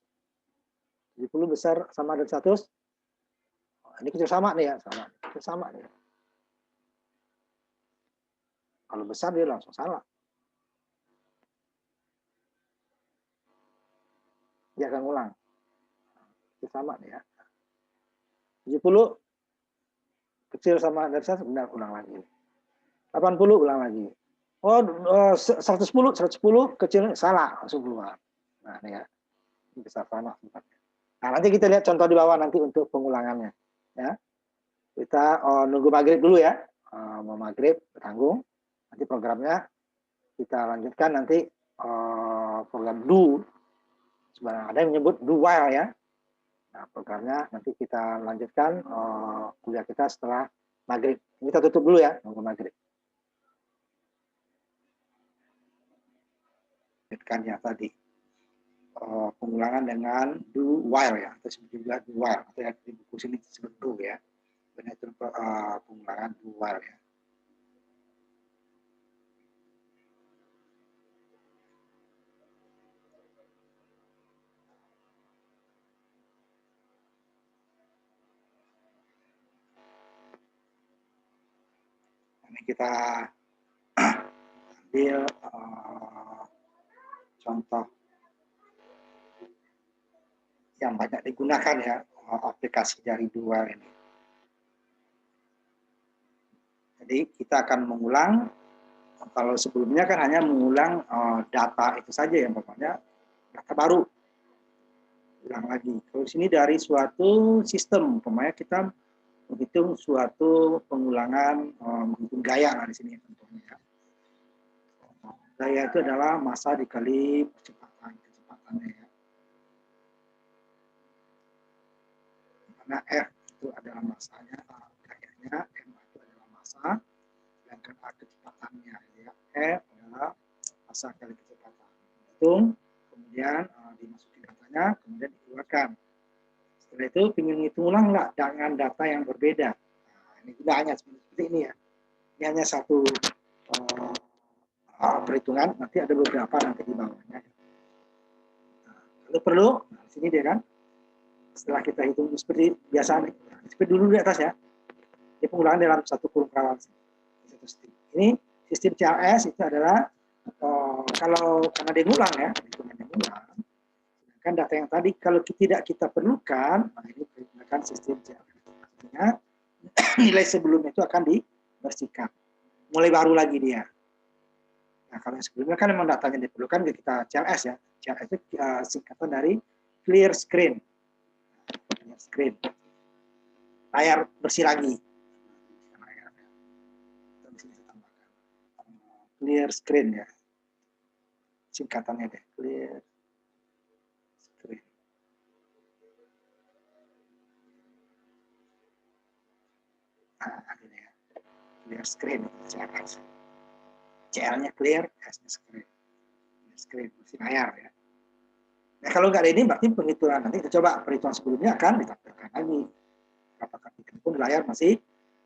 70 besar sama dari 100. Ini kecil sama nih ya, sama. Kecil sama nih. Kalau besar dia langsung salah. Dia akan ulang. Kecil sama nih ya. 70 kecil sama dari 100, benar, ulang lagi. 80 ulang lagi. 110 kecil salah, langsung keluar. Nah, ini ya. Ini besar sama tempatnya. Nah, nanti kita lihat contoh di bawah nanti untuk pengulangannya. Ya. Kita nunggu maghrib dulu ya. Mau maghrib, tanggung. Nanti programnya kita lanjutkan nanti program do. Sebenarnya ada yang menyebut do while ya. Nah, programnya nanti kita lanjutkan kuliah kita setelah maghrib. Ini kita tutup dulu ya, nunggu maghrib. Lanjutkan ya tadi. Pengulangan dengan do while ya, atau disebut juga do while, atau yang di buku sini disebut do ya. Benar itu pengulangan do while ya. Ini kita ambil contoh yang banyak digunakan ya, aplikasi dari do while ini. Jadi kita akan mengulang, kalau sebelumnya kan hanya mengulang data itu saja ya, pokoknya data baru. Ulang lagi. Kalau di sini dari suatu sistem, umpamanya kita menghitung suatu pengulangan, menghitung gaya lah di sini contohnya. Gaya itu adalah massa dikali kecepatannya ya. Karena F itu adalah massanya, gayanya, M itu adalah massa, sedangkan A kecepatannya ya. F adalah massa kali kecepatan. Hitung, kemudian dimasukin datanya, kemudian dikeluarkan. Setelah itu ingin menghitung ulang nggak dengan data yang berbeda. Nah, ini tidak hanya seperti ini ya. Ini hanya satu perhitungan, nanti ada beberapa nanti di bawahnya. Nah, kalau perlu, nah, sini dia kan. Setelah kita hitung seperti biasa, seperti dulu di atas ya. Jadi pengulangan dalam satu kurun perawatan, satu sistem. Ini sistem CLS itu adalah kalau karena dia ngulang ya, hitungannya ngulang. Kan data yang tadi kalau tidak kita perlukan, nah ini menggunakan sistem CLS. Artinya nilai sebelumnya itu akan dibersihkan. Mulai baru lagi dia. Nah, kalau yang sebelumnya kan memang datanya diperlukan, kita CLS ya. CLS itu singkatan dari clear screen. Clear screen. Layar bersih lagi. Clear screen ya. Singkatannya deh, clear screen. Nah, ini ya. Clear screen, CLS. CL-nya clear, S-nya screen. Clear screen, bersih layar ya. Nah, kalau nggak ada ini berarti penghitungan nanti kita coba perhitungan sebelumnya akan ditampilkan lagi. Apakah pun di layar masih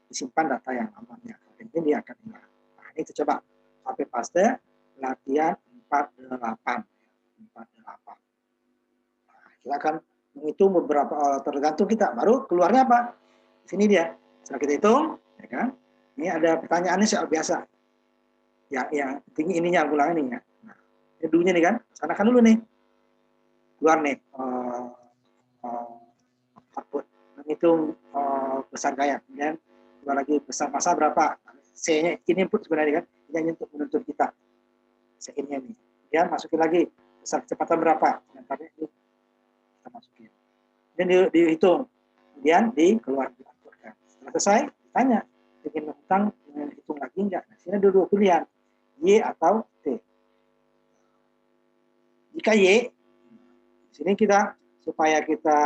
disimpan data yang lamanya. Ini dia akan hilang. Nah, ini kita coba copy paste latihan 48. 48. Nah, kita akan menghitung beberapa tergantung kita. Baru keluarnya apa? Di sini dia. Setelah kita hitung, ya kan? Ini ada pertanyaannya soal biasa. Ya, yang tinggi ininya ulang ini ya. Nah, ini dulunya nih kan. Sanakan dulu nih. Keluar nih output, menghitung besar gaya, kemudian keluar lagi besar masa berapa, C-nya ini input sebenarnya kan, ini untuk menuntut kita C-nya nih, kemudian masukin lagi besar kecepatan berapa, nanti ini kita masukin, dan dihitung, kemudian dikeluarkan. Setelah selesai, ditanya ingin menghitang, ingin hitung lagi enggak. Nah, sini ada dua pilihan, Y atau T. Jika Y, di sini kita supaya kita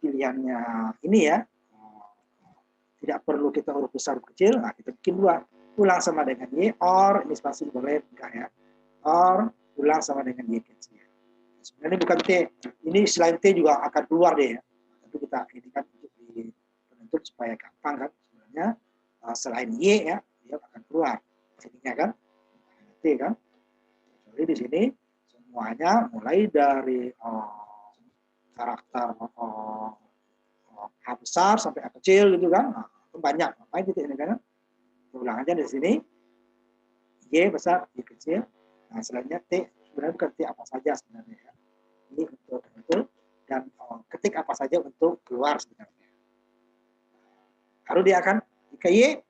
pilihannya ini ya, tidak perlu kita huruf besar kecil, nah kita bikin dua, ulang sama dengan Y, or ini spasi boleh enggak ya, or ulang sama dengan Y kecil. Sebenarnya bukan T, ini selain T juga akan keluar deh ya, tapi kita ini kan untuk dibentuk supaya gampang kan, sebenarnya selain Y ya, dia akan keluar, sininya kan, T kan, jadi di sini semuanya mulai dari karakter A besar sampai A kecil gitu kan, nah, banyak, makanya titik ini kan, ulang aja di sini, Y besar, Y kecil, nah selanjutnya T, sebenarnya bukan T apa saja sebenarnya ya, ini untuk itu, dan ketik apa saja untuk keluar sebenarnya, baru dia akan, jika Y,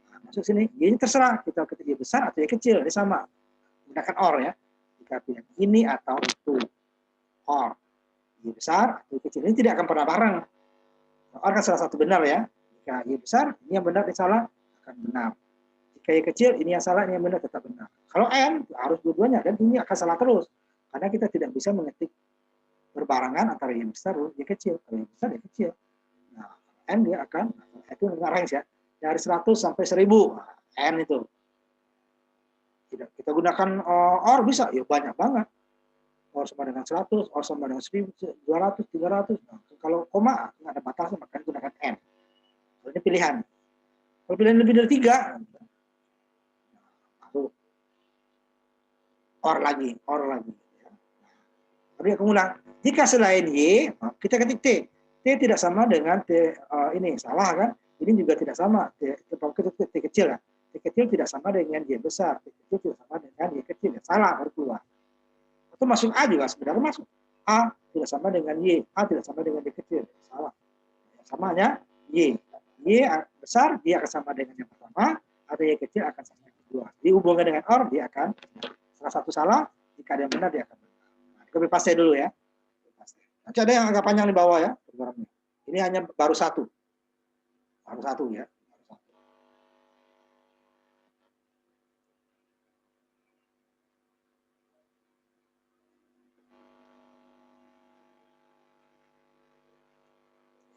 nah, masuk sini, Y ini terserah, kita ketik Y besar atau Y kecil, ini sama, gunakan OR ya, jika pilih ini atau itu, OR, Y besar atau Y kecil, ini tidak akan pernah bareng, OR kan salah satu benar ya, jika Y besar, ini yang benar, ini salah, akan benar. Jika Y kecil, ini yang salah, ini yang benar, tetap benar. Kalau N, harus dua-duanya, dan ini akan salah terus. Karena kita tidak bisa mengetik berbarengan antara Y besar dan Y kecil. Kalau Y besar, Y kecil. Nah, N dia akan, itu range ya, dari 100 sampai 1000. Nah, N itu. Kita gunakan OR bisa, ya banyak banget. OR sama dengan 100, OR sama dengan 1000, 200, 300. Nah, kalau koma, nggak ada batasnya, maka gunakan N. Ini pilihan. Kalau pilihan lebih dari 3, baru OR lagi. Lalu aku ulang. Jika selain Y, kita ketik T. T tidak sama dengan T ini, salah kan? Ini juga tidak sama. T kecil ya. T kecil tidak sama dengan Y besar. T kecil tidak sama dengan Y kecil. Salah, baru keluar. Atau masuk A juga sebenarnya masuk. A tidak sama dengan Y. A tidak sama dengan Y kecil. Salah. Samanya Y. Y besar, dia akan sama dengan yang pertama. Atau Y kecil akan sama dengan yang kedua. Dihubungkan dengan OR, dia akan salah satu salah. Jika ada yang benar, dia akan benar. Copy paste dulu ya. Nanti ada yang agak panjang di bawah ya programnya. Ini hanya baru satu ya.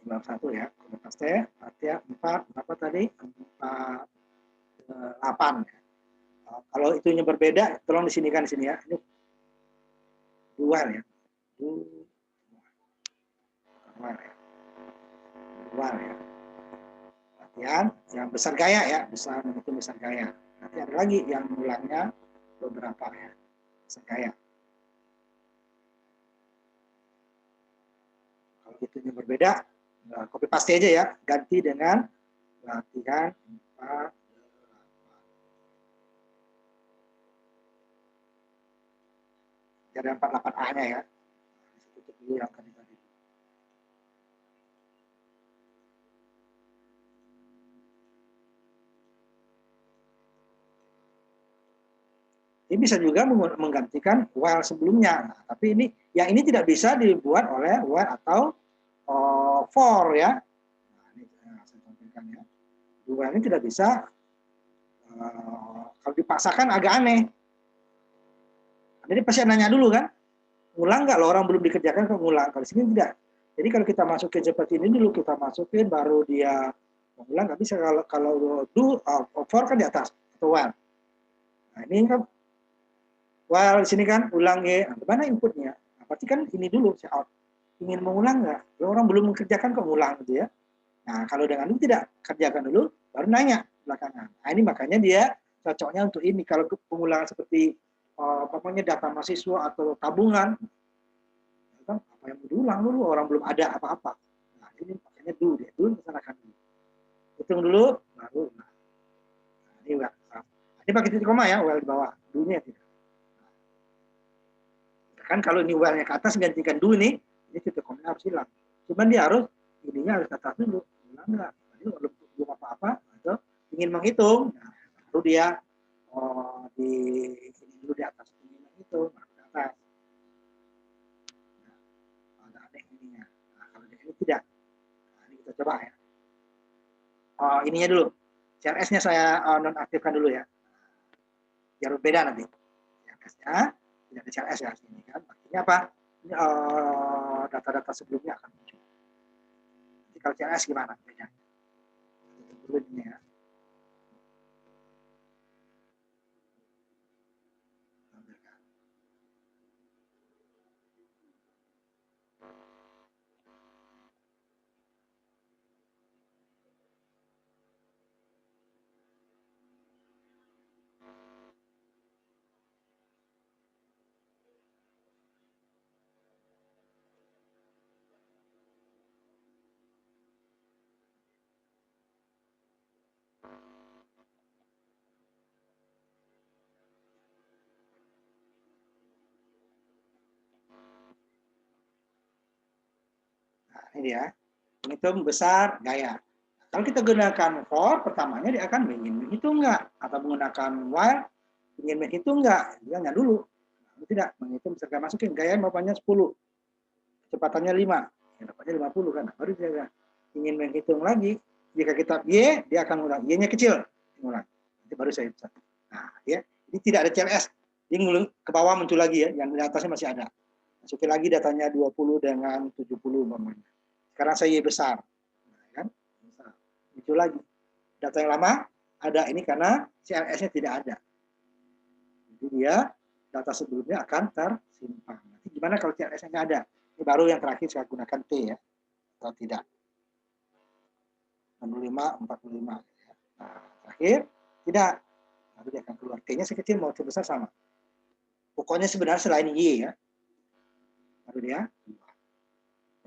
1 ya. Copy paste. Artinya 4 berapa tadi? 8 ya. Kalau itunya berbeda, tolong disinikan di sini ya. Ini dual ya. Dual ya. Latihan yang besar gaya ya, besar menghitung besar gaya. Nanti ada lagi yang ulangnya beberapa ya, besar gaya. Kalau itunya berbeda, copy paste aja ya, ganti dengan latihan 4. Jadi 48A-nya ya. Tutup dulu yang tadi. Ini bisa juga menggantikan while sebelumnya. Nah, tapi yang ini tidak bisa dibuat oleh while atau for ya. Nah, ini saya tampilkan ya. While ini tidak bisa. Kalau dipaksakan agak aneh. Jadi pasti nanya dulu kan, ngulang nggak, lo orang belum dikerjakan kok ngulang. Kalau sini tidak. Jadi kalau kita masukin seperti ini dulu, kita masukin baru dia mengulang, nggak bisa. Kalau do for kan di atas atau while. Nah ini kan while di sini kan ulang ya. Nah, mana inputnya? Nah, berarti kan ini dulu si out. Ingin mengulang nggak? Lo orang belum mengerjakan kok ngulang gitu ya. Nah kalau dengan itu tidak, kerjakan dulu, baru nanya belakangan. Nah ini makanya dia cocoknya untuk ini. Kalau pengulangan seperti data mahasiswa atau tabungan, kan apa yang mau diulang dulu, orang belum ada apa-apa. Nah ini makanya dulu dia dulu laksanakan dulu. Hitung dulu, baru. Nah ini well. Ini pakai titik koma ya, well di bawah. Dulunya tidak. Kan kalau ini well-nya ke atas gantikan do ini titik koma harus hilang. Cuman dia harus ininya harus ke atas dulu. Hilang enggak? Jadi belum apa-apa atau ingin menghitung, nah, baru dia di ini dulu di atas ingin menghitung, baru ke atas. Nah, ada aneh ininya. Nah, kalau ini tidak. Nah, ini kita coba ya. Ininya dulu. CLS-nya saya nonaktifkan dulu ya. Biar beda nanti. CLS-nya tidak ada CLS ya sini kan. Artinya apa? Ini data-data sebelumnya akan muncul. Nanti kalau CLS gimana? Beda. Dulu ini ya. Nah, ini dia. Menghitung besar gaya. Kalau kita gunakan for, pertamanya dia akan ingin menghitung enggak, atau menggunakan while ingin menghitung enggak, dia hanya dulu. Nah, tidak menghitung besar gaya, masukin gaya bapaknya 10, kecepatannya 5, ya dapatnya 50 kan. Baru dia ingin menghitung lagi, jika kita y, dia akan ulang, y-nya kecil, ulang. Nanti baru saya bisa. Nah, ya, ini tidak ada CLS, dia ke bawah muncul lagi ya, yang di atasnya masih ada. Masukin lagi datanya 20 dengan 70 umpamanya. Sekarang saya y besar. Nah, kan? Muncul lagi. Data yang lama ada ini karena CLS-nya tidak ada. Jadi dia data sebelumnya akan tersimpan. Nanti gimana kalau CLS-nya ada? Ini baru yang terakhir saya gunakan T ya. Atau tidak. 65, 45. Nah, terakhir tidak. Lalu dia akan keluar. T-nya sekecil mau sebesar sama. Pokoknya sebenarnya selain Y ya. Baru dia keluar.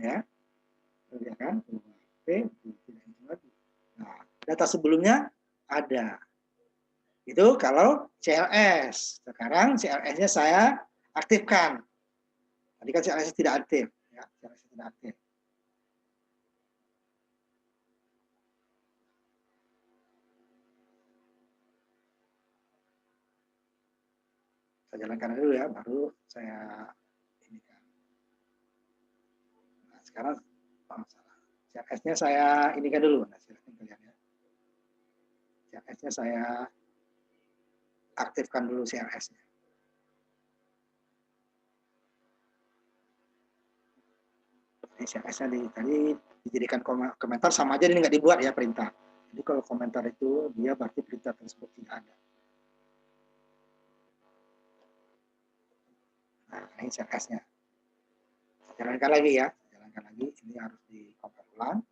Ya. Baru dia akan keluar. T, tidak itu lagi. Nah, data sebelumnya ada. Itu kalau CLS. Sekarang CLS-nya saya aktifkan. Tadi kan CLS tidak aktif. Ya, CLS tidak aktif. Saya jalankan dulu ya, baru saya ini kan. Nah, sekarang CLS-nya saya ini kan dulu. Nah, silahkan kalian ya. CLS-nya saya aktifkan dulu CLS-nya. Ini CLS-nya tadi dijadikan komentar, sama aja ini nggak dibuat ya perintah. Jadi kalau komentar itu dia berarti perintah tersebut tidak ada. Nah, ini CLS-nya. Jalankan lagi ya, jalankan lagi. Ini harus dikompil ulang.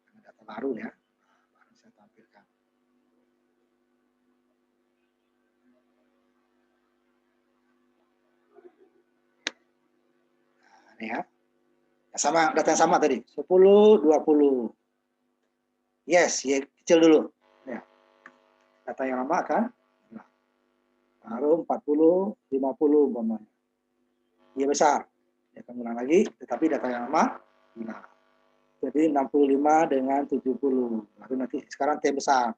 Karena data baru ya. Baru saya tampilkan. Nah, ini ya. Sama, data yang sama tadi. 10, 20. Yes, Y kecil dulu. Ya. Data yang lama kan. Nah, baru 40, 50 umpamanya. Y besar. Ya, ulang lagi, tetapi data yang lama. Nah, jadi 65 dengan 70. Lalu nanti sekarang T besar.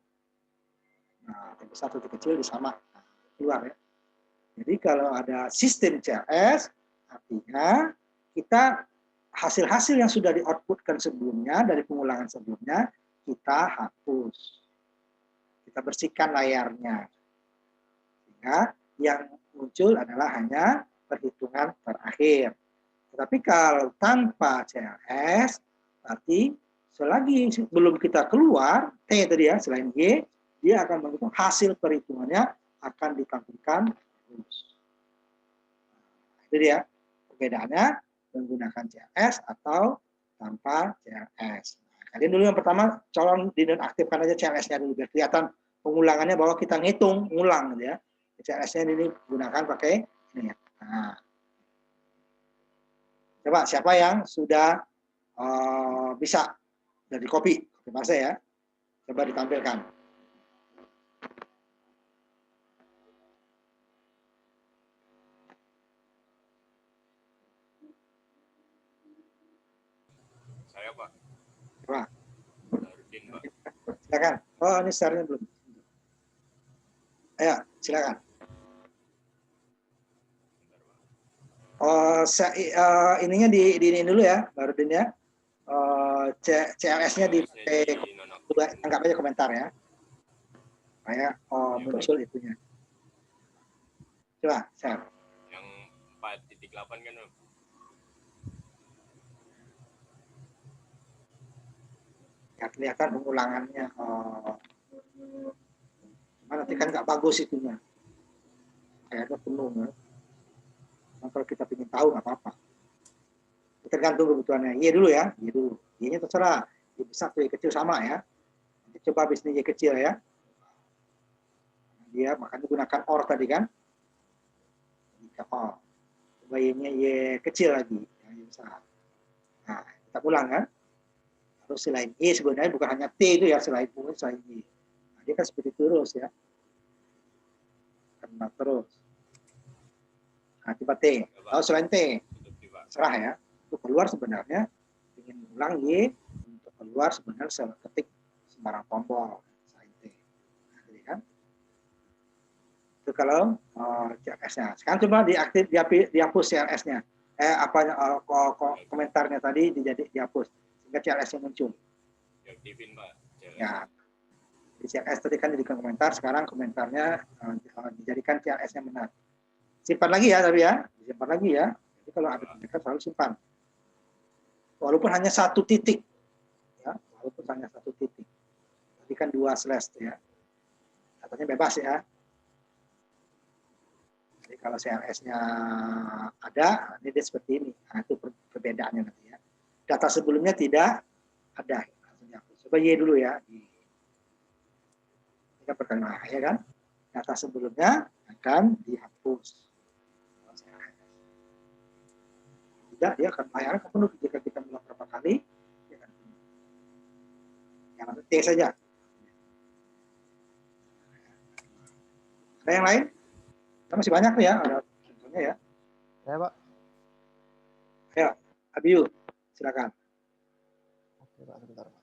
Nah, T besar, T kecil disama. Nah, keluar ya. Jadi kalau ada sistem CLS, artinya kita hasil-hasil yang sudah di-outputkan sebelumnya, dari pengulangan sebelumnya, kita hapus. Kita bersihkan layarnya. Sehingga yang muncul adalah hanya perhitungan terakhir. Tetapi kalau tanpa CLS, berarti selagi belum kita keluar, T tadi ya, selain Y, dia akan menghitung hasil perhitungannya akan ditampilkan terus. Itu dia perbedaannya menggunakan CLS atau tanpa CLS. Nah, kalian dulu yang pertama colong dinonaktifkan aja CLS-nya dulu biar kelihatan pengulangannya bahwa kita ngitung ngulang gitu ya. CLS-nya ini gunakan pakai ini ya. Nah, coba siapa yang sudah bisa dari copy bahasa ya, coba ditampilkan. Saya Pak. Coba. Darudin Pak. Silakan. Oh ini share-nya belum. Ayo silakan. Ininya di ini dulu ya, Darudin ya. CLS-nya di anggap aja komentar ya. Kayak muncul itunya. Coba share. Yang 4.8 kan. Ya kelihatan pengulangannya. Cuma nanti kan nggak bagus itunya. Kayaknya penuh ya. Nah, kalau kita ingin tahu nggak apa-apa. Tergantung kebutuhannya. Y dulu ya. Y dulu. Y-nya terserah. Y besar atau Y kecil sama ya. Nanti coba bisnis Y kecil ya. Dia makanya gunakan OR tadi kan. OR. Coba Y-nya Y kecil lagi. Ya, Y besar. Nah, kita ulang kan. Terus selain Y sebenarnya bukan hanya T itu ya. Selain U, selain Y. Nah, dia kan seperti terus ya. Karena terus. Nah, coba T. Kalau selain T. Serah ya. Untuk keluar sebenarnya ingin ulang Y. Untuk keluar sebenarnya ketik sembarang tombol. Selain T. Nah, kan? Itu kalau CLS-nya. Sekarang coba dihapus CLS-nya. Komentarnya tadi dihapus sehingga CLS-nya muncul. Diaktifin Pak. Ya. Di CLS tadi kan jadikan komentar, sekarang komentarnya dijadikan CLS-nya benar. Simpan lagi ya tapi ya, simpan lagi ya. Jadi kalau ada komentar selalu simpan. Walaupun hanya satu titik. Ya, walaupun hanya satu titik. Tadi kan 2 slash ya. Katanya bebas ya. Jadi kalau CLS-nya ada, ini dia seperti ini. Nah, itu perbedaannya nanti ya. Data sebelumnya tidak ada. Coba Y dulu ya. Ini pertanyaan ya kan. Data sebelumnya akan dihapus. Tidak, dia akan layarnya penuh jika kita ulang berapa kali. Dia akan penuh. Yang T saja. Ada yang lain? Kita masih banyak nih ya. Ada contohnya ya. Ya Pak. Ayo, Abiu, silakan. Oke Pak, sebentar Pak.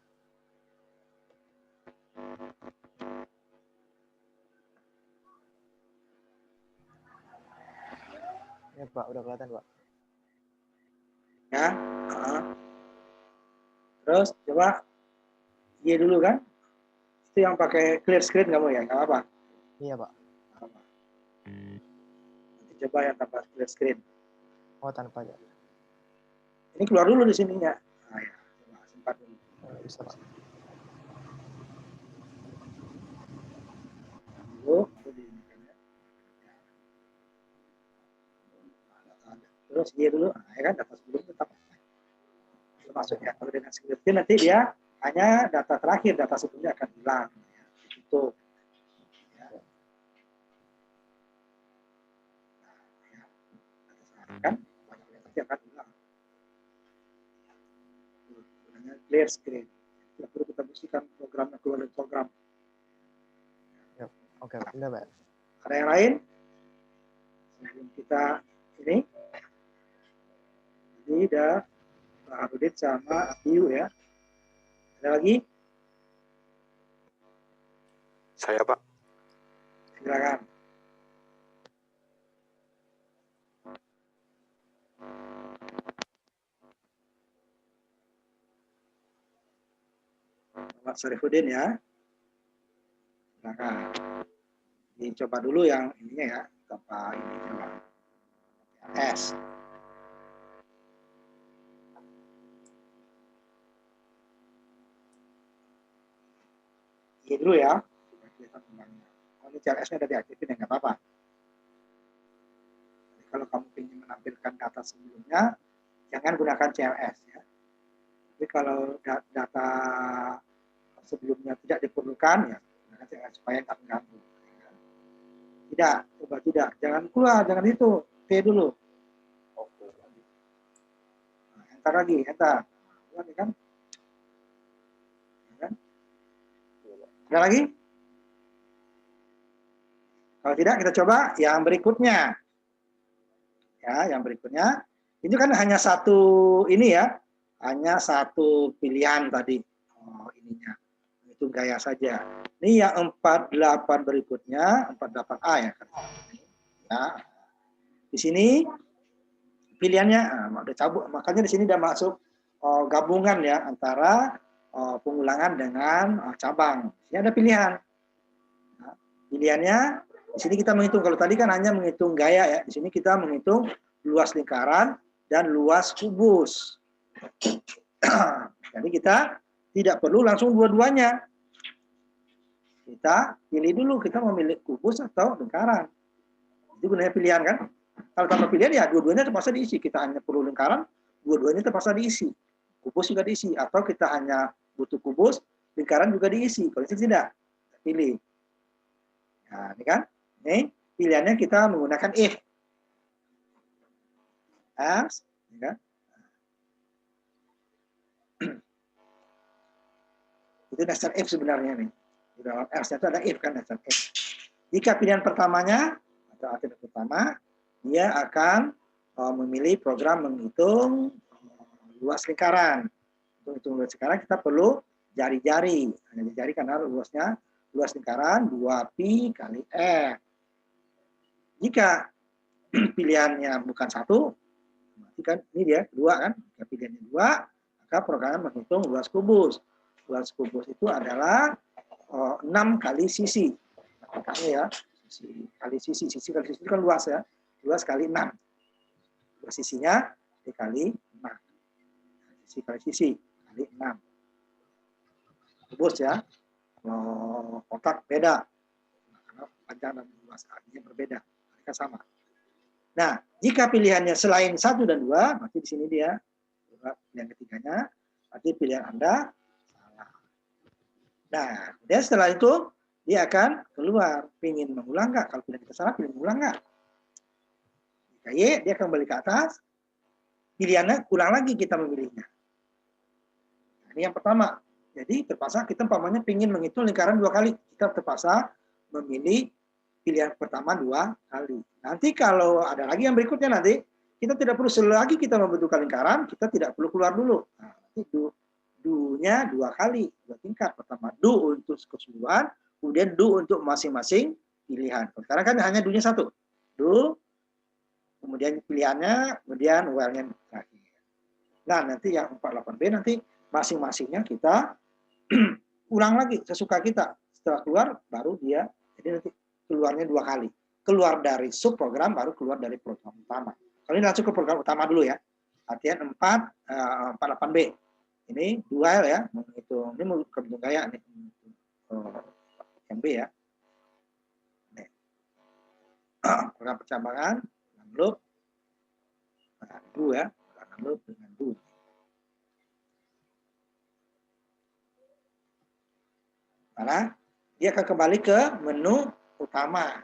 Ya Pak, udah kelihatan Pak. Ya, terus coba Y dulu kan. Itu yang pakai clear screen kamu ya, nggak apa-apa. Iya Pak. Nanti coba yang tanpa clear screen. Oh tanpa ya. Ini keluar dulu di sininya. Nah, ya, coba simpan dulu. Bisa Pak. Terus Y dulu, nah, ya kan data sebelum tetap. Itu maksudnya kalau dengan clear screen nanti dia hanya data terakhir, data sebelumnya akan hilang. Ya. Itu. Ya. Nah, ya. Kan banyak yang nanti akan hilang. clear screen. Tidak perlu kita bersihkan programnya, keluar dari program. Oke, udah Pak. Ada yang lain? Sebelum kita ini, jadi udah Pak Harudin sama Abiu ya. Ada lagi? Saya Pak. Silakan. Pak Syarifuddin ya. Silakan. Dicoba dulu yang ininya ya, tanpa ini coba. S. Ini dulu ya. Kalau ini CLS-nya udah diaktifin ya nggak apa-apa. Jadi kalau kamu ingin menampilkan data sebelumnya, jangan gunakan CLS ya. Tapi kalau data sebelumnya tidak diperlukan ya, gunakan CLS supaya nggak mengganggu. Tidak, coba tidak. Jangan keluar, jangan itu. T dulu. Nah, enter lagi, enter. Keluar, ya kan? Ya kan? Ada lagi? Kalau tidak, kita coba yang berikutnya. Ya, yang berikutnya. Ini kan hanya satu ini ya. Hanya satu pilihan tadi. Oh, ininya. Itu gaya saja. Ini yang 48 berikutnya, 48A ya. Ya. Di sini pilihannya udah cabut, makanya di sini udah masuk gabungan ya antara pengulangan dengan cabang. Ini ada pilihan. Nah, pilihannya di sini kita menghitung, kalau tadi kan hanya menghitung gaya ya, di sini kita menghitung luas lingkaran dan luas kubus. Jadi kita tidak perlu langsung dua-duanya. Kita pilih dulu, kita memilih kubus atau lingkaran. Itu gunanya pilihan kan. Kalau tanpa pilihan ya dua-duanya terpaksa diisi. Kita hanya perlu lingkaran, dua-duanya terpaksa diisi. Kubus juga diisi. Atau kita hanya butuh kubus, lingkaran juga diisi. Kalau itu tidak, kita pilih. Nah, ini kan. Ini pilihannya kita menggunakan if. Else, ya kan? Itu dasar if sebenarnya nih. Di dalam else itu ada if kan, dasar if. Jika pilihan pertamanya atau alternatif pertama, dia akan memilih program menghitung luas lingkaran. Untuk hitung luas lingkaran kita perlu jari-jari. Hanya jari karena luasnya luas lingkaran 2pi kali f. Jika pilihannya bukan satu, berarti kan ini dia dua kan. Jika pilihannya dua, maka program menghitung luas kubus. Luas kubus itu adalah 6 kali sisi. Makanya ya, sisi kali sisi kali sisi kan luas ya. Luas kali 6. Luas sisinya dikali 6. Sisi kali sisi kali 6. Kubus ya. Kalau kotak beda. Karena panjang dan luas artinya berbeda. Mereka sama. Nah, jika pilihannya selain 1 dan 2, berarti di sini dia pilihan ketiganya, berarti pilihan Anda salah. Nah, kemudian setelah itu dia akan keluar, ingin mengulang nggak? Kalau pilihan kita salah, pilih mengulang nggak? Jika Y, dia akan kembali ke atas, pilihannya ulang lagi kita memilihnya. Nah, ini yang pertama. Jadi terpaksa kita umpamanya ingin menghitung lingkaran 2 kali, kita terpaksa memilih pilihan pertama 2 kali. Nanti kalau ada lagi yang berikutnya nanti, kita tidak perlu lagi kita membentukkan lingkaran, kita tidak perlu keluar dulu. Nah, nanti do-nya 2 kali, 2 tingkat. Pertama do untuk keseluruhan, kemudian do untuk masing-masing pilihan. Sekarang kan hanya do-nya 1. Do, kemudian pilihannya, kemudian while-nya terakhir. Nah, nanti yang 48B nanti masing-masingnya kita ulang lagi sesuka kita. Setelah keluar, baru dia, jadi nanti keluarnya 2 kali. Keluar dari subprogram, baru keluar dari program utama. Kalau ini langsung ke program utama dulu ya. Artian 48B. Ini dual ya, menghitung, ini mau ke bentuk gaya nih. MB ya. Nih. Program percambangan, loop, do ya, loop dengan do. Karena dia akan kembali ke menu utama.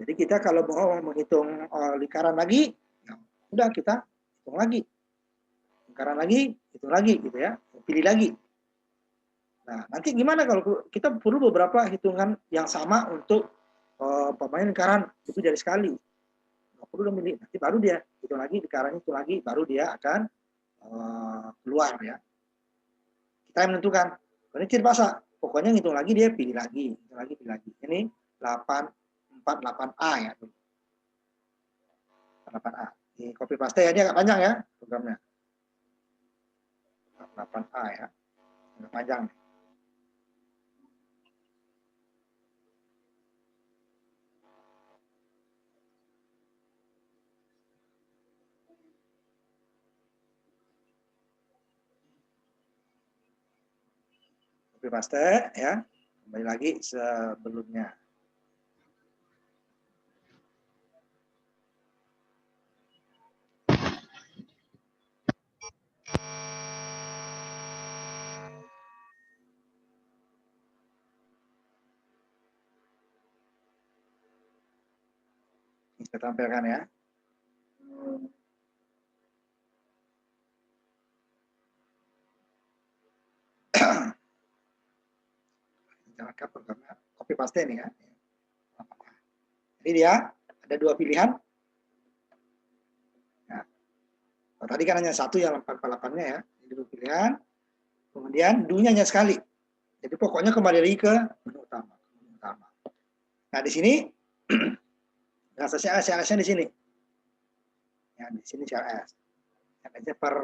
Jadi kita kalau mau menghitung lingkaran lagi, ya udah kita hitung lagi. lingkaran lagi, itu lagi gitu ya, pilih lagi. Nah, nanti gimana kalau kita perlu beberapa hitungan yang sama untuk pemain lingkaran lebih dari sekali. Nggak perlu memilih, nanti baru dia itu lagi, lingkaran itu lagi, baru dia akan keluar ya. Kita yang menentukan. Ini tidak pasang. Pokoknya ngitung lagi dia pilih lagi, ngitung lagi pilih lagi. Ini 848A ya. 8A. Ini copy paste ya, ini agak panjang ya programnya. 8A ya. Agak panjang. Copy paste ya. Kembali lagi sebelumnya. Ini saya tampilkan ya. Jalankan programnya copy paste nih ya. Jadi dia ada dua pilihan. Nah, tadi kan hanya satu yang 848-nya ya. Jadi dua pilihan. Kemudian do-nya hanya sekali. Jadi pokoknya kembali lagi ke menu utama. Nah di sini CLS-nya di sini. Ya di sini CLS. CLS-nya per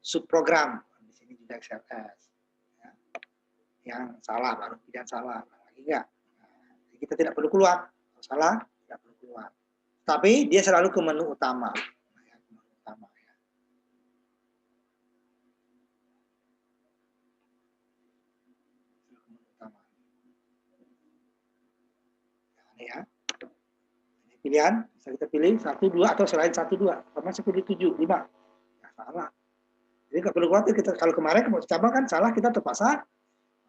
subprogram. Di sini juga CLS. Ya. Yang salah baru pilihan salah. Lagi enggak. Nah, kita tidak perlu keluar. Kalau salah tidak perlu keluar. Tapi dia selalu ke menu utama. Menu utama ya. Ini ya. Ini pilihan, bisa kita pilih 1, 2 atau selain 1, 2. Sama seperti 7, 5. Nah, salah. Jadi nggak perlu khawatir kita kalau kemarin cabang kan salah kita terpaksa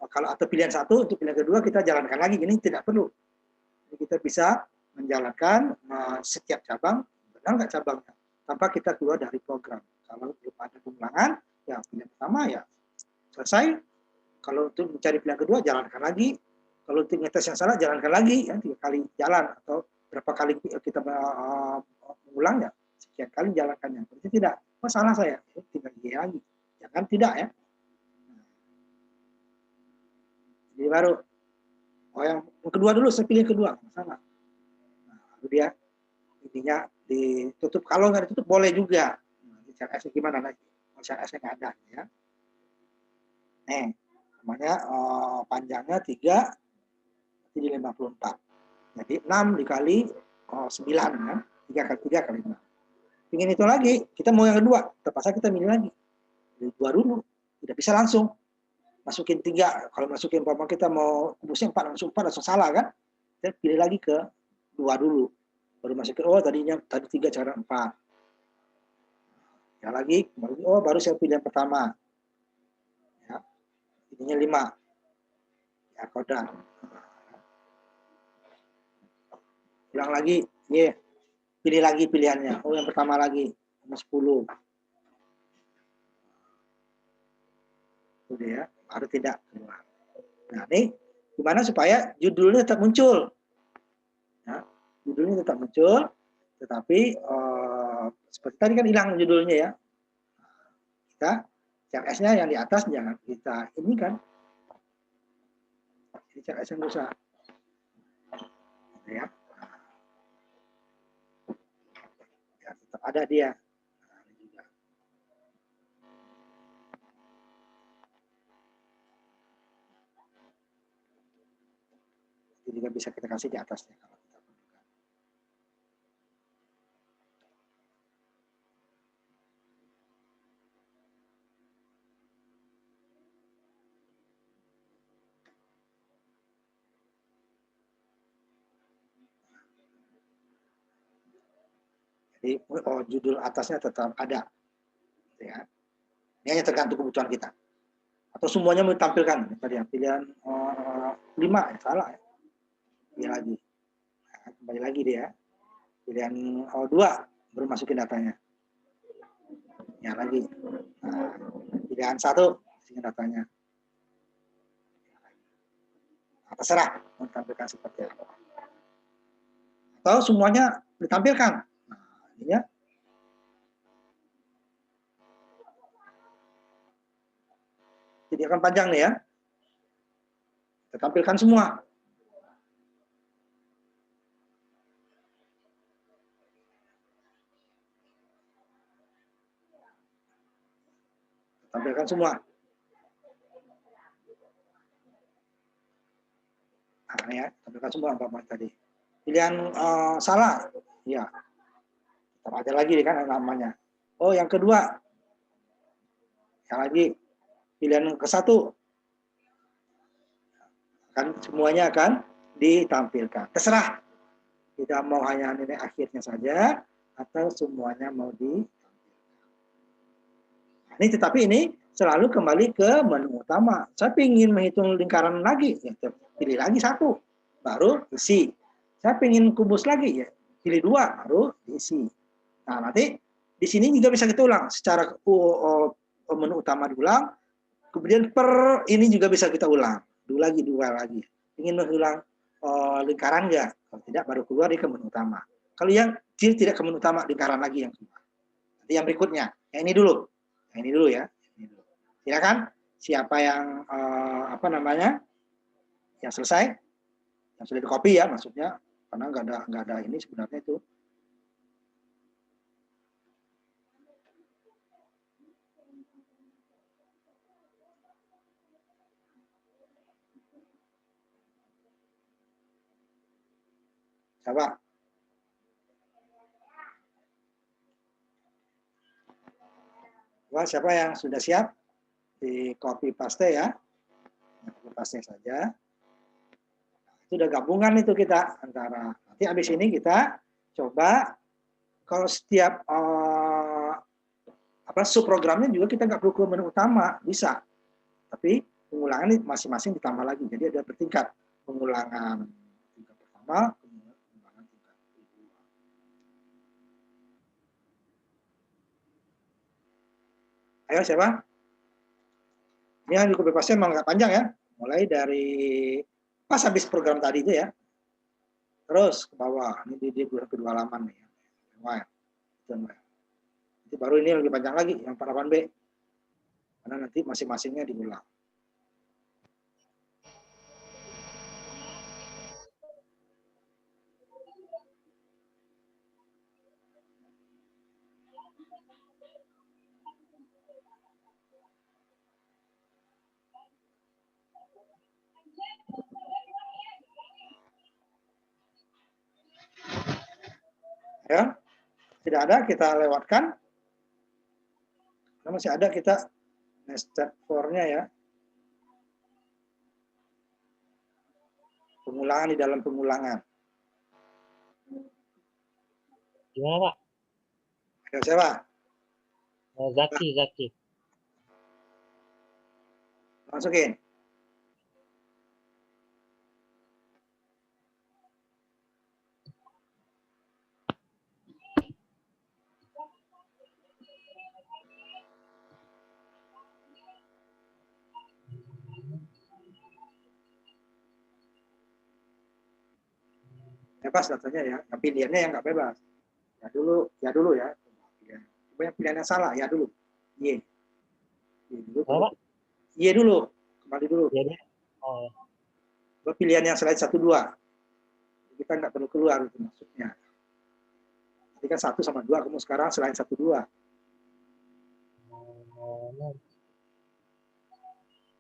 kalau atau pilihan 1 untuk pilihan kedua kita jalankan lagi, ini tidak perlu. Jadi kita bisa menjalankan setiap cabang benar nggak cabangnya tanpa kita keluar dari program. Kalau belum ada pengulangan, ya pilihan pertama ya selesai. Kalau untuk mencari pilihan kedua jalankan lagi. Kalau untuk ngetes yang salah jalankan lagi ya 3 kali jalan atau berapa kali kita mengulangnya sekian kali jalankannya. Berarti tidak, oh salah saya, tinggal gini lagi. Jangan tidak ya. Jadi baru, oh yang kedua dulu saya pilih kedua, sama. Nah, lalu dia intinya ditutup. Kalau nggak ditutup boleh juga. Nah, CLS gimana lagi? CLS nggak ada ya. Nih, namanya panjangnya 3 jadi 54. Jadi 6 dikali 9 kan? 3 kali 3 kali 6. Ingin itu lagi, kita mau yang kedua, terpaksa kita milih lagi. Pilih 2 dulu, tidak bisa langsung. Masukin 3, kalau masukin umpama kita mau kubusnya 4, langsung 4 langsung salah kan? Kita pilih lagi ke 2 dulu. Baru masukin, oh tadi 3 cara 4. Ya lagi, oh baru saya pilih yang pertama. Ya, ininya 5. Ya kodam. Ulang lagi, yeah. Pilih lagi pilihannya. Oh yang pertama lagi, nomor 10. Udah ya, baru tidak keluar. Nah ini gimana supaya judulnya tetap muncul. Ya, judulnya tetap muncul, tetapi seperti tadi kan hilang judulnya ya. Kita CLS-nya yang di atas jangan kita ini kan. Ini CLS-nya rusak. Ya. Ya, tetap ada dia. Jadi juga bisa kita kasih di atasnya. Jadi judul atasnya tetap ada. Ya. Ini hanya tergantung kebutuhan kita. Atau semuanya mau ditampilkan. Tadi yang pilihan 5, ya, salah ya. Pilih lagi. Nah, kembali lagi dia. Pilihan 2, baru masukin datanya. Ya lagi. Nah, pilihan 1 sini datanya. Nah, terserah mau ditampilkan seperti apa. Atau semuanya ditampilkan. Nah, ini ya. Jadi akan panjang nih ya. Kita tampilkan semua. Tampilkan semua. Nah, ini ya, tampilkan semua Bapak tadi. Pilihan salah. Ya. Ada lagi kan namanya. Oh, yang kedua. Yang lagi pilihan ke-1. Kan semuanya akan ditampilkan. Terserah. Tidak mau hanya nilai akhirnya saja atau semuanya mau ditampilkan. Nah, ini tetapi ini selalu kembali ke menu utama. Saya ingin menghitung lingkaran lagi, ya, pilih lagi 1, baru isi. Saya ingin kubus lagi, ya pilih 2, baru diisi. Nah, nanti di sini juga bisa kita ulang secara menu utama diulang, kemudian per ini juga bisa kita ulang, dua lagi. Ingin mengulang lingkaran enggak? Kalau tidak baru keluar di ke menu utama. Kalau yang tidak ke menu utama, lingkaran lagi yang keluar. Nanti yang berikutnya, yang ini dulu. Yang ini dulu ya. Silakan siapa yang apa namanya? Yang selesai, yang sudah di-copy ya maksudnya, karena nggak ada ini sebenarnya itu. Coba. Wah, siapa yang sudah siap? Di copy paste ya. Copy paste saja. Itu udah gabungan itu kita antara. Nanti habis ini kita coba kalau setiap subprogramnya juga kita nggak perlu ke menu utama, bisa. Tapi pengulangan ini masing-masing ditambah lagi. Jadi ada bertingkat. Pengulangan tingkat pertama, pengulangan tingkat kedua. Ayo siapa? Ini yang di copy paste memang nggak panjang ya. Mulai dari pas habis program tadi itu ya. Terus ke bawah. Ini di kedua halaman nih. Nanti baru ini lebih panjang lagi yang paragraf B. Karena nanti masing-masingnya diulang. Ya, tidak ada kita lewatkan. Kalau masih ada kita step 4-nya ya. Pengulangan di dalam pengulangan. Gimana Pak? Ayo siapa? Zaki. Masukin. Bebas datanya ya. Nah, pilihannya yang nggak bebas. Ya dulu ya. Coba yang pilihan yang salah ya dulu. Y dulu. Apa? Y dulu. Kembali dulu. Jadi, oh. Pilihan yang selain 1, 2. Kita nggak perlu keluar itu maksudnya. Tadi kan 1 sama 2, kamu sekarang selain 1, 2.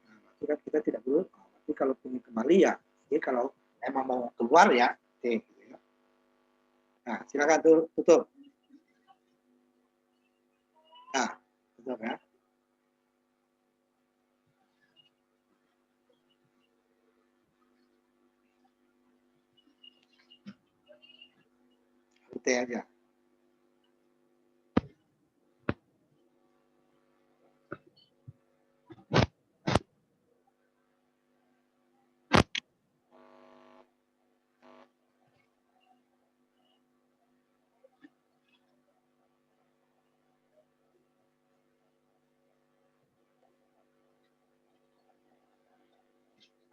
Nah, kita tidak perlu. Nanti kalau ingin kembali ya, jadi kalau emang mau keluar ya, gitu ya. Nah, silakan tutup. Nah, tutup ya. T aja.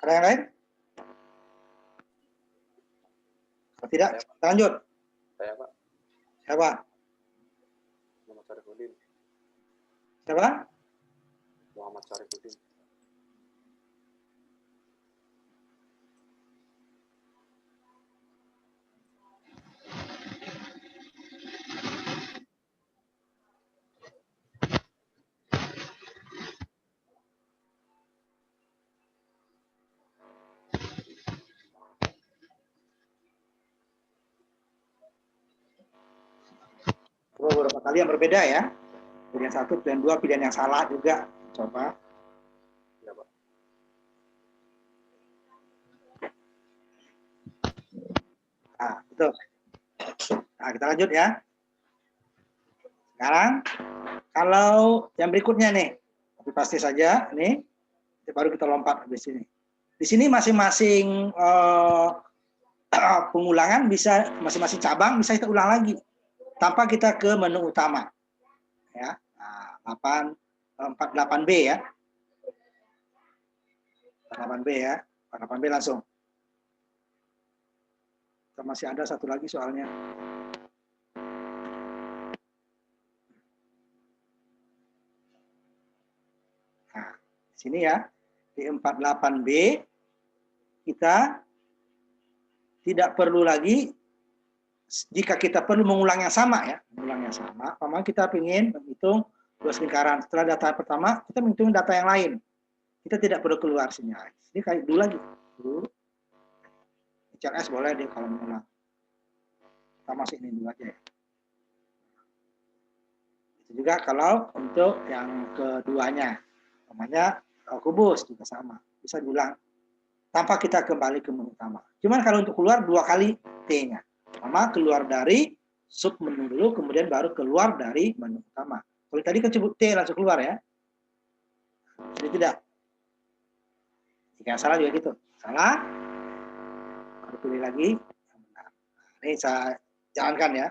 Ada yang lain? Kalau tidak, kita lanjut. Saya Pak, Siapa? Muhammad Syarifudin. Siapa? Muhammad Syarifudin. Beberapa kali yang berbeda ya. Pilihan 1, pilihan 2, pilihan yang salah juga. Coba. Ya Pak. Nah, betul. Nah, kita lanjut ya. Sekarang, kalau yang berikutnya nih, tapi pasti saja, nih, baru kita lompat di sini. Di sini masing-masing pengulangan bisa, masing-masing cabang bisa kita ulang lagi tanpa kita ke menu utama. Ya, nah, 48B ya. 48B ya. 48B langsung. Kita masih ada satu lagi soalnya. Nah, di sini ya. Di 48B kita tidak perlu lagi, jika kita perlu mengulang yang sama ya, mengulang yang sama, memang kita ingin menghitung 2 lingkaran. Setelah data pertama, kita menghitung data yang lain. Kita tidak perlu keluar sini. Ini kayak dulu lagi. Dulu. CLS boleh deh kalau mengulang. Kita masih ini dulu aja ya. Itu juga kalau untuk yang keduanya. Namanya kubus juga sama. Bisa diulang. Tanpa kita kembali ke menu utama. Cuman kalau untuk keluar 2 kali T-nya. Pertama keluar dari sub menu dulu, kemudian baru keluar dari menu utama. Kalau tadi kan sebut T langsung keluar ya. Jadi tidak. Jika yang salah juga gitu. Salah. Baru pilih lagi. Nah, ini saya jalankan ya.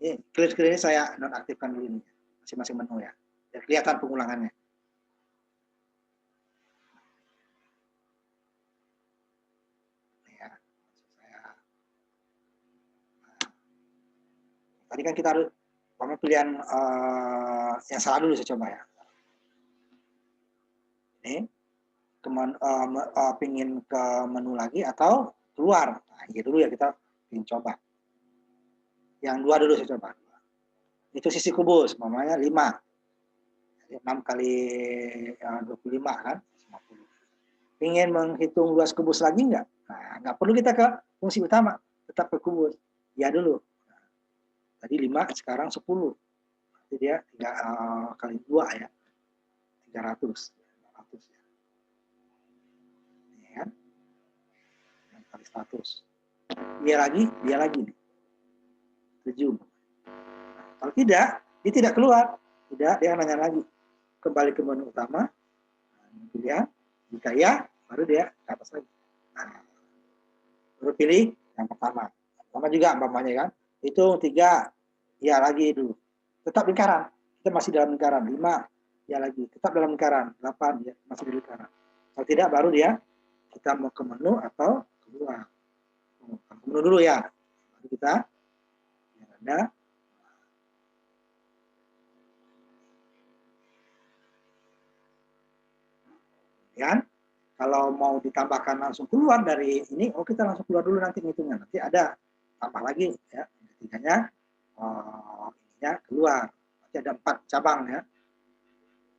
Ini clear ini saya nonaktifkan dulu ini. Masing-masing menu ya. Biar kelihatan pengulangannya. Tadi kan kita harus pilihan yang salah dulu saya coba ya. Ini pingin ke menu lagi atau keluar. Nah, ini dulu ya kita ingin coba. Yang 2 dulu saya coba. Itu sisi kubus, namanya 5. 6 kali 25 kan, 50. Ingin menghitung luas kubus lagi enggak? Nah, nggak perlu kita ke fungsi utama, tetap ke kubus. Ya dulu. Tadi 5, sekarang 10. Jadi dia 3 kali 2 ya. 300. 500 ya. Ini kan. Kali 100. Dia lagi nih. 7. Nah, kalau tidak, dia tidak keluar. Tidak, dia nanya lagi. Kembali ke menu utama. Pilihan. Jika ya, baru dia ke atas lagi. Nah, baru pilih yang pertama. Sama juga umpamanya kan. Hitung 3, ya lagi dulu. Tetap lingkaran. Kita masih dalam lingkaran. 5, ya lagi. Tetap dalam lingkaran. 8, ya masih di lingkaran. Kalau tidak, baru dia kita mau ke menu atau keluar. Ke menu dulu ya. Baru kita yang ada. Kan? Kalau mau ditambahkan langsung keluar dari ini, kita langsung keluar dulu nanti ngitungnya. Nanti ada tambah lagi ya. Ketiganya ininya keluar. Nanti ada 4 cabang ya.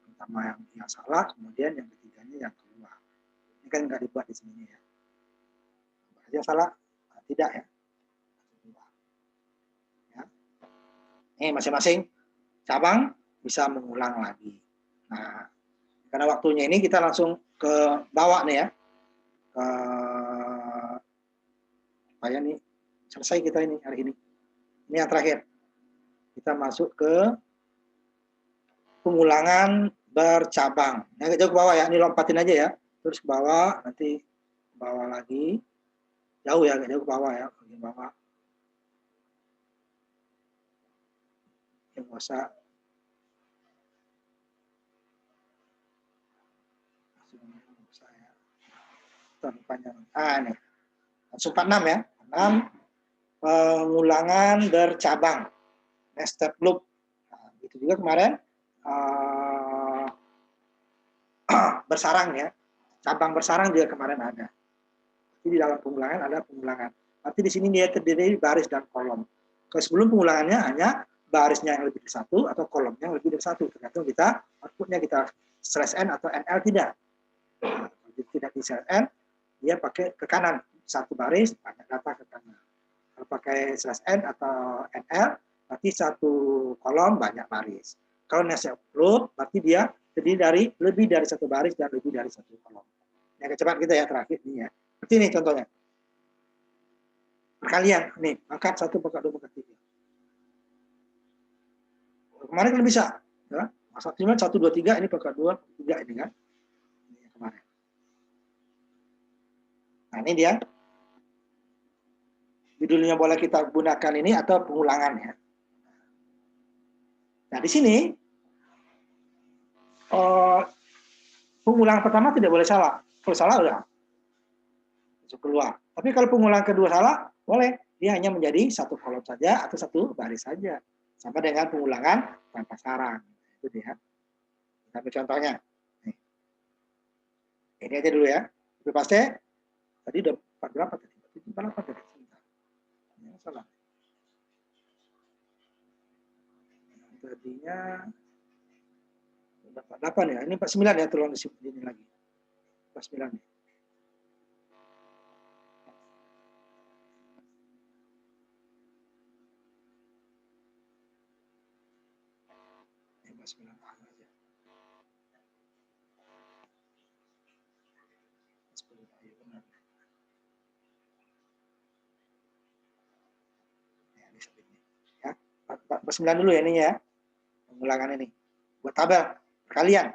Pertama yang salah, kemudian yang ketiganya yang keluar. Ini kan nggak dibuat di sini ya. Yang salah tidak ya. Ya. Ini masing-masing cabang bisa mengulang lagi. Nah, karena waktunya ini kita langsung ke bawah nih ya. Supaya nih selesai kita ini hari ini. Ini yang terakhir. Kita masuk ke pengulangan bercabang. Yang jauh ke bawah ya, ini lompatin aja ya. Terus ke bawah, nanti ke bawah lagi. Jauh ya, jauh ke bawah ya, ke bawah. Yang usah Panjang. Ini 46 ya. 6 pengulangan bercabang. Nested loop. Nah, itu juga kemarin bersarang ya. Cabang bersarang juga kemarin ada. Jadi di dalam pengulangan ada pengulangan. Nanti di sini dia terdiri dari baris dan kolom. Kalau sebelum pengulangannya hanya barisnya yang lebih dari satu atau kolomnya yang lebih dari satu. Tergantung kita outputnya kita slash n atau nl tidak. Kalau tidak di slash n, dia pakai ke kanan. Satu baris, banyak data ke kanan. Kalau pakai slash n atau nl, berarti satu kolom, banyak baris. Kalau nested loop, berarti dia terdiri dari lebih dari satu baris dan lebih dari satu kolom. Yang cepat kita ya terakhir ini ya. Seperti ini contohnya. Perkalian, nih, pangkat 1, pangkat 2, pangkat 3. Kemarin kan bisa. Ya. Maksudnya 1, 2, 3, ini pangkat 2, 3 ini kan. Ini yang kemarin. Nah ini dia. Judulnya boleh kita gunakan ini atau pengulangan ya. Nah di sini pengulangan pertama tidak boleh salah. Kalau salah udah masuk keluar. Tapi kalau pengulangan kedua salah, boleh. Dia hanya menjadi satu kolom saja atau satu baris saja. Sama dengan pengulangan tanpa sarang. Itu dia. Kita ambil contohnya. Nih. Ini aja dulu ya. Itu pasti. Tadi udah 4 berapa tadi? 48 tadi. Ini salah. Tadinya 48 ya. Ini 49 ya. Tolong disini lagi. 49 ya. Ya, 49 dulu ya ini ya. Pengulangan ini. Buat tabel kalian.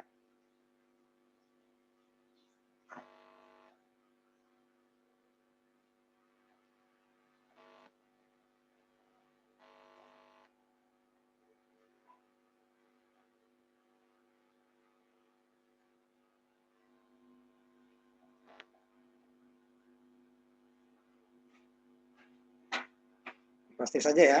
Pasti saja ya.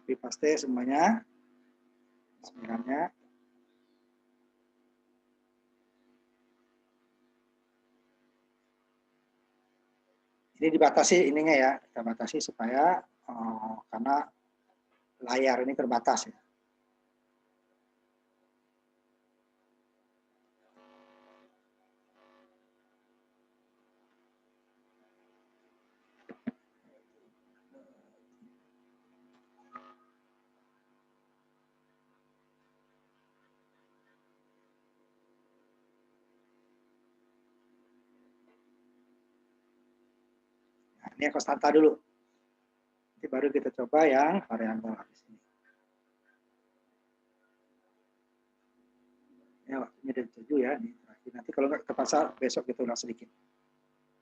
Copy paste semuanya. Sebenarnya ini dibatasi ininya ya, kita batasi supaya karena layar ini terbatas ya. Nah, ini yang konstanta dulu. Nanti baru kita coba yang variabel di sini. Ya, waktunya dari 7 ya. Nanti kalau nggak terpaksa besok kita ulang sedikit.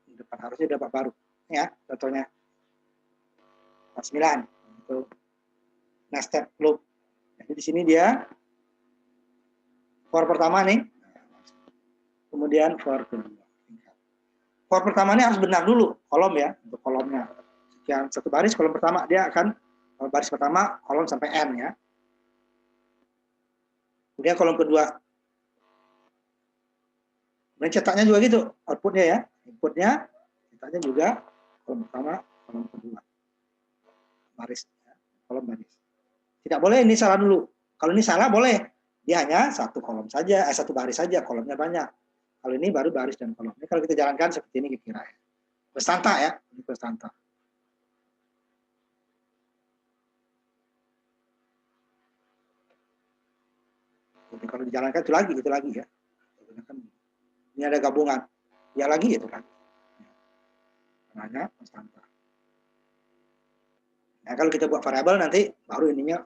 Di depan harusnya dapat baru. Ya, contohnya 49 untuk nested loop. Jadi di sini dia for pertama nih, kemudian for kedua. For pertama ini harus benar dulu kolom ya, untuk kolomnya. Sekian satu baris kolom pertama dia akan baris pertama kolom sampai n ya. Kemudian kolom kedua. Dan cetaknya juga gitu, outputnya ya, inputnya cetaknya juga kolom pertama, kolom kedua. Baris, ya. Kolom baris. Tidak boleh ini salah dulu. Kalau ini salah boleh, dia hanya satu kolom saja, satu baris saja, kolomnya banyak. Kalau ini baru baris dan kolom. Ini kalau kita jalankan seperti ini kira-kira ya. Konstanta ya, ini konstanta. Jadi kalau dijalankan itu lagi ya. Ini ada gabungan, ya lagi itu kan. Namanya konstanta. Nah kalau kita buat variabel nanti baru ininya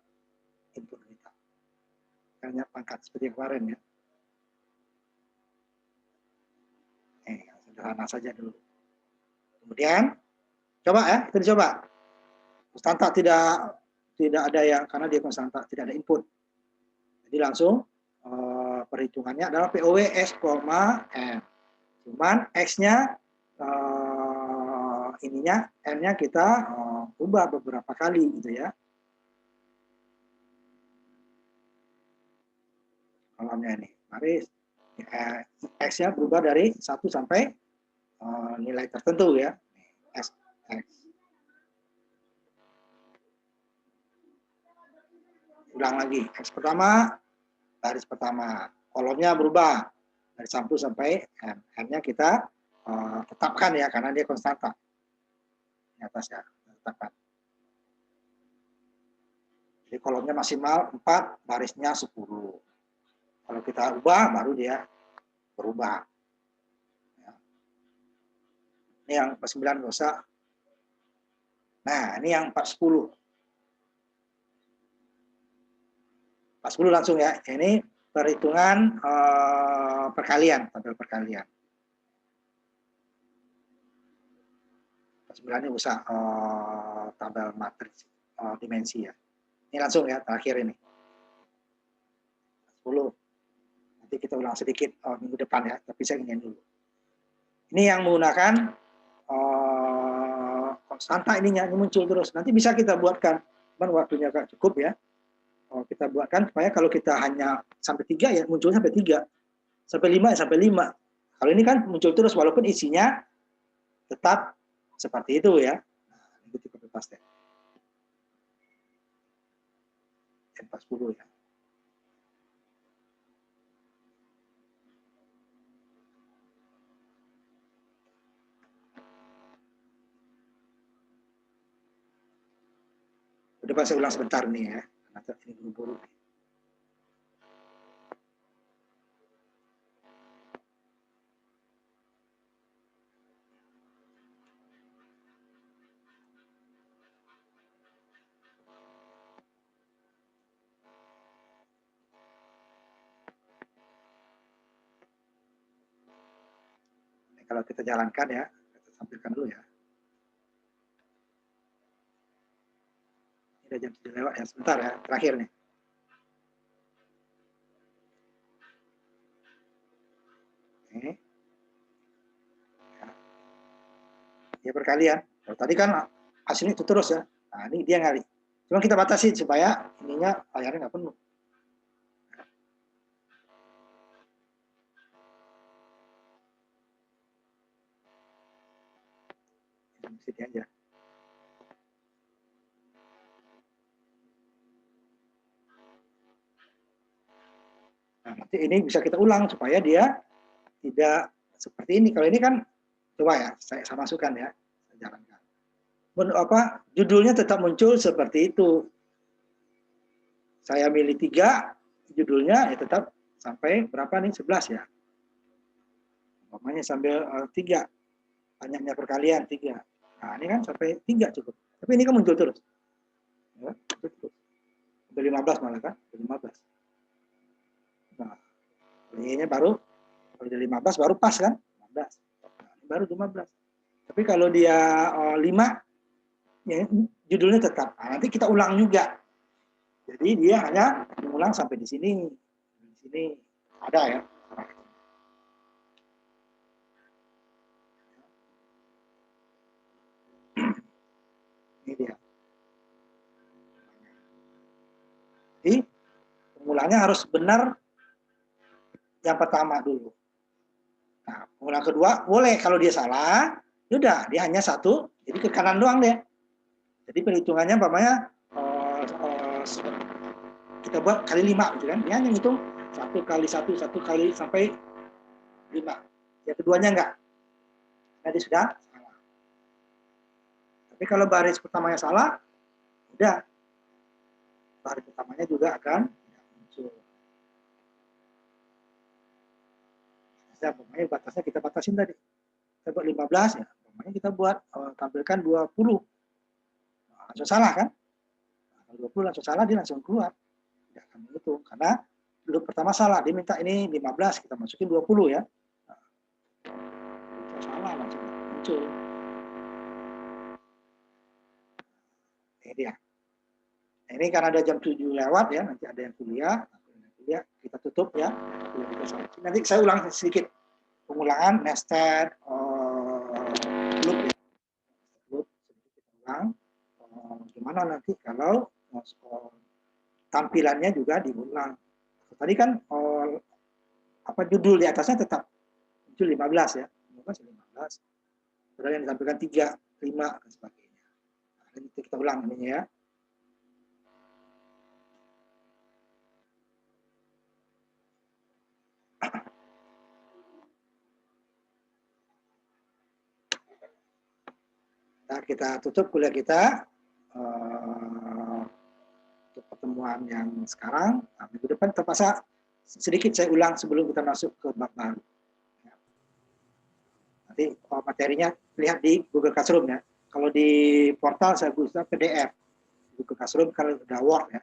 input kita. Hanya pangkat seperti yang kemarin ya. Sederhana saja dulu. Kemudian coba ya, kita dicoba. Konstanta tidak ada ya, karena dia konstanta, tidak ada input. Jadi langsung perhitungannya adalah POW S, M. Cuman X-nya ininya N-nya kita ubah beberapa kali gitu ya. Kolomnya ini. Mari X-nya berubah dari 1 sampai nilai tertentu ya. X. Ulang lagi. X pertama, baris pertama. Kolomnya berubah dari 1 sampai N. N-nya kita tetapkan ya, karena dia konstanta. Di atas ya, tetapkan. Jadi kolomnya maksimal 4, barisnya 10. Kalau kita ubah, baru dia berubah. Ya. Ini yang 49 nggak usah. Nah, ini yang 410. 40 langsung ya. Ini perhitungan perkalian, tabel perkalian. 49 ini usah tabel matriks dimensi ya. Ini langsung ya, terakhir ini. 10. Nanti kita ulang sedikit minggu depan ya, tapi saya ingin dulu. Ini yang menggunakan konstanta ininya, ini muncul terus. Nanti bisa kita buatkan, cuman waktunya agak cukup ya. Kita buatkan supaya kalau kita hanya sampai 3 ya muncul sampai 3, sampai 5 ya sampai 5. Kalau ini kan muncul terus walaupun isinya tetap seperti itu ya. Nah, itu copy paste. 40 ya. Udah saya ulang sebentar nih ya. Karena ini buru-buru. Kalau kita jalankan ya, kita tampilkan dulu ya. Ini udah jam 7 lewat ya, sebentar ya, terakhir nih. Oke. Ya perkalian. Kalau tadi kan hasilnya itu terus ya. Nah ini dia kali. Cuma kita batasi supaya ininya layarnya nggak penuh. Sini aja. Nah, nanti ini bisa kita ulang supaya dia tidak seperti ini. Kalau ini kan coba ya, saya masukkan ya, saya jalankan. Judulnya tetap muncul seperti itu. Saya milih 3, judulnya ya tetap sampai berapa nih? 11 ya. Umpamanya sambil 3, banyaknya perkalian 3. Nah ini kan sampai 3 cukup. Tapi ini kan muncul terus. Ya, terus. Sampai 15 malah kan, 15. Nah, ini baru kalau dia 15 baru pas kan? 15. Nah, baru 15. Tapi kalau dia 5 ya, judulnya tetap. Nah, nanti kita ulang juga. Jadi dia hanya mengulang sampai di sini. Di sini ada ya. Ini dia. Jadi pengulangnya harus benar yang pertama dulu. Nah, pengulang kedua boleh kalau dia salah, sudah dia hanya 1, jadi ke kanan doang deh. Jadi perhitungannya umpamanya kita buat kali 5 gitu kan. Dia hanya ngitung 1 kali 1, 1 kali sampai 5. Yang keduanya enggak. Jadi sudah salah. Tapi kalau baris pertamanya salah, udah baris pertamanya juga akan tidak muncul. Ya, pokoknya batasnya kita batasin tadi. Kita buat 15 ya, pokoknya kita buat tampilkan 20. Nah, langsung salah kan? Kalau 20 langsung salah, dia langsung keluar. Tidak akan begitu, karena dulu pertama salah, dia minta ini 15, kita masukin 20 ya. Nah, salah langsung muncul. Ini dia. Nah, ini karena ada jam 7 lewat ya, nanti ada yang kuliah, kita tutup ya. Nanti saya ulang sedikit. Pengulangan nested loop ya. Loop sedikit kita ulang. Gimana nanti kalau tampilannya juga diulang. Tadi kan apa judul di atasnya tetap muncul 15 ya. 15. Padahal yang ditampilkan 3, 5 dan sebagainya. Nah, nanti kita ulang ini ya. Nah, kita tutup kuliah kita untuk pertemuan yang sekarang. Nah, minggu depan terpaksa sedikit saya ulang sebelum kita masuk ke bab baru. Nanti materinya lihat di Google Classroom ya. Kalau di portal saya gunakan PDF. Google Classroom kalau udah Word ya,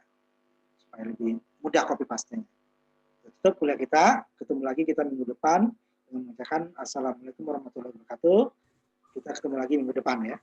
supaya lebih mudah copy paste-nya. Tutup kuliah kita, ketemu lagi kita minggu depan dengan mengucapkan Assalamualaikum warahmatullahi wabarakatuh. Kita ketemu lagi minggu depan ya.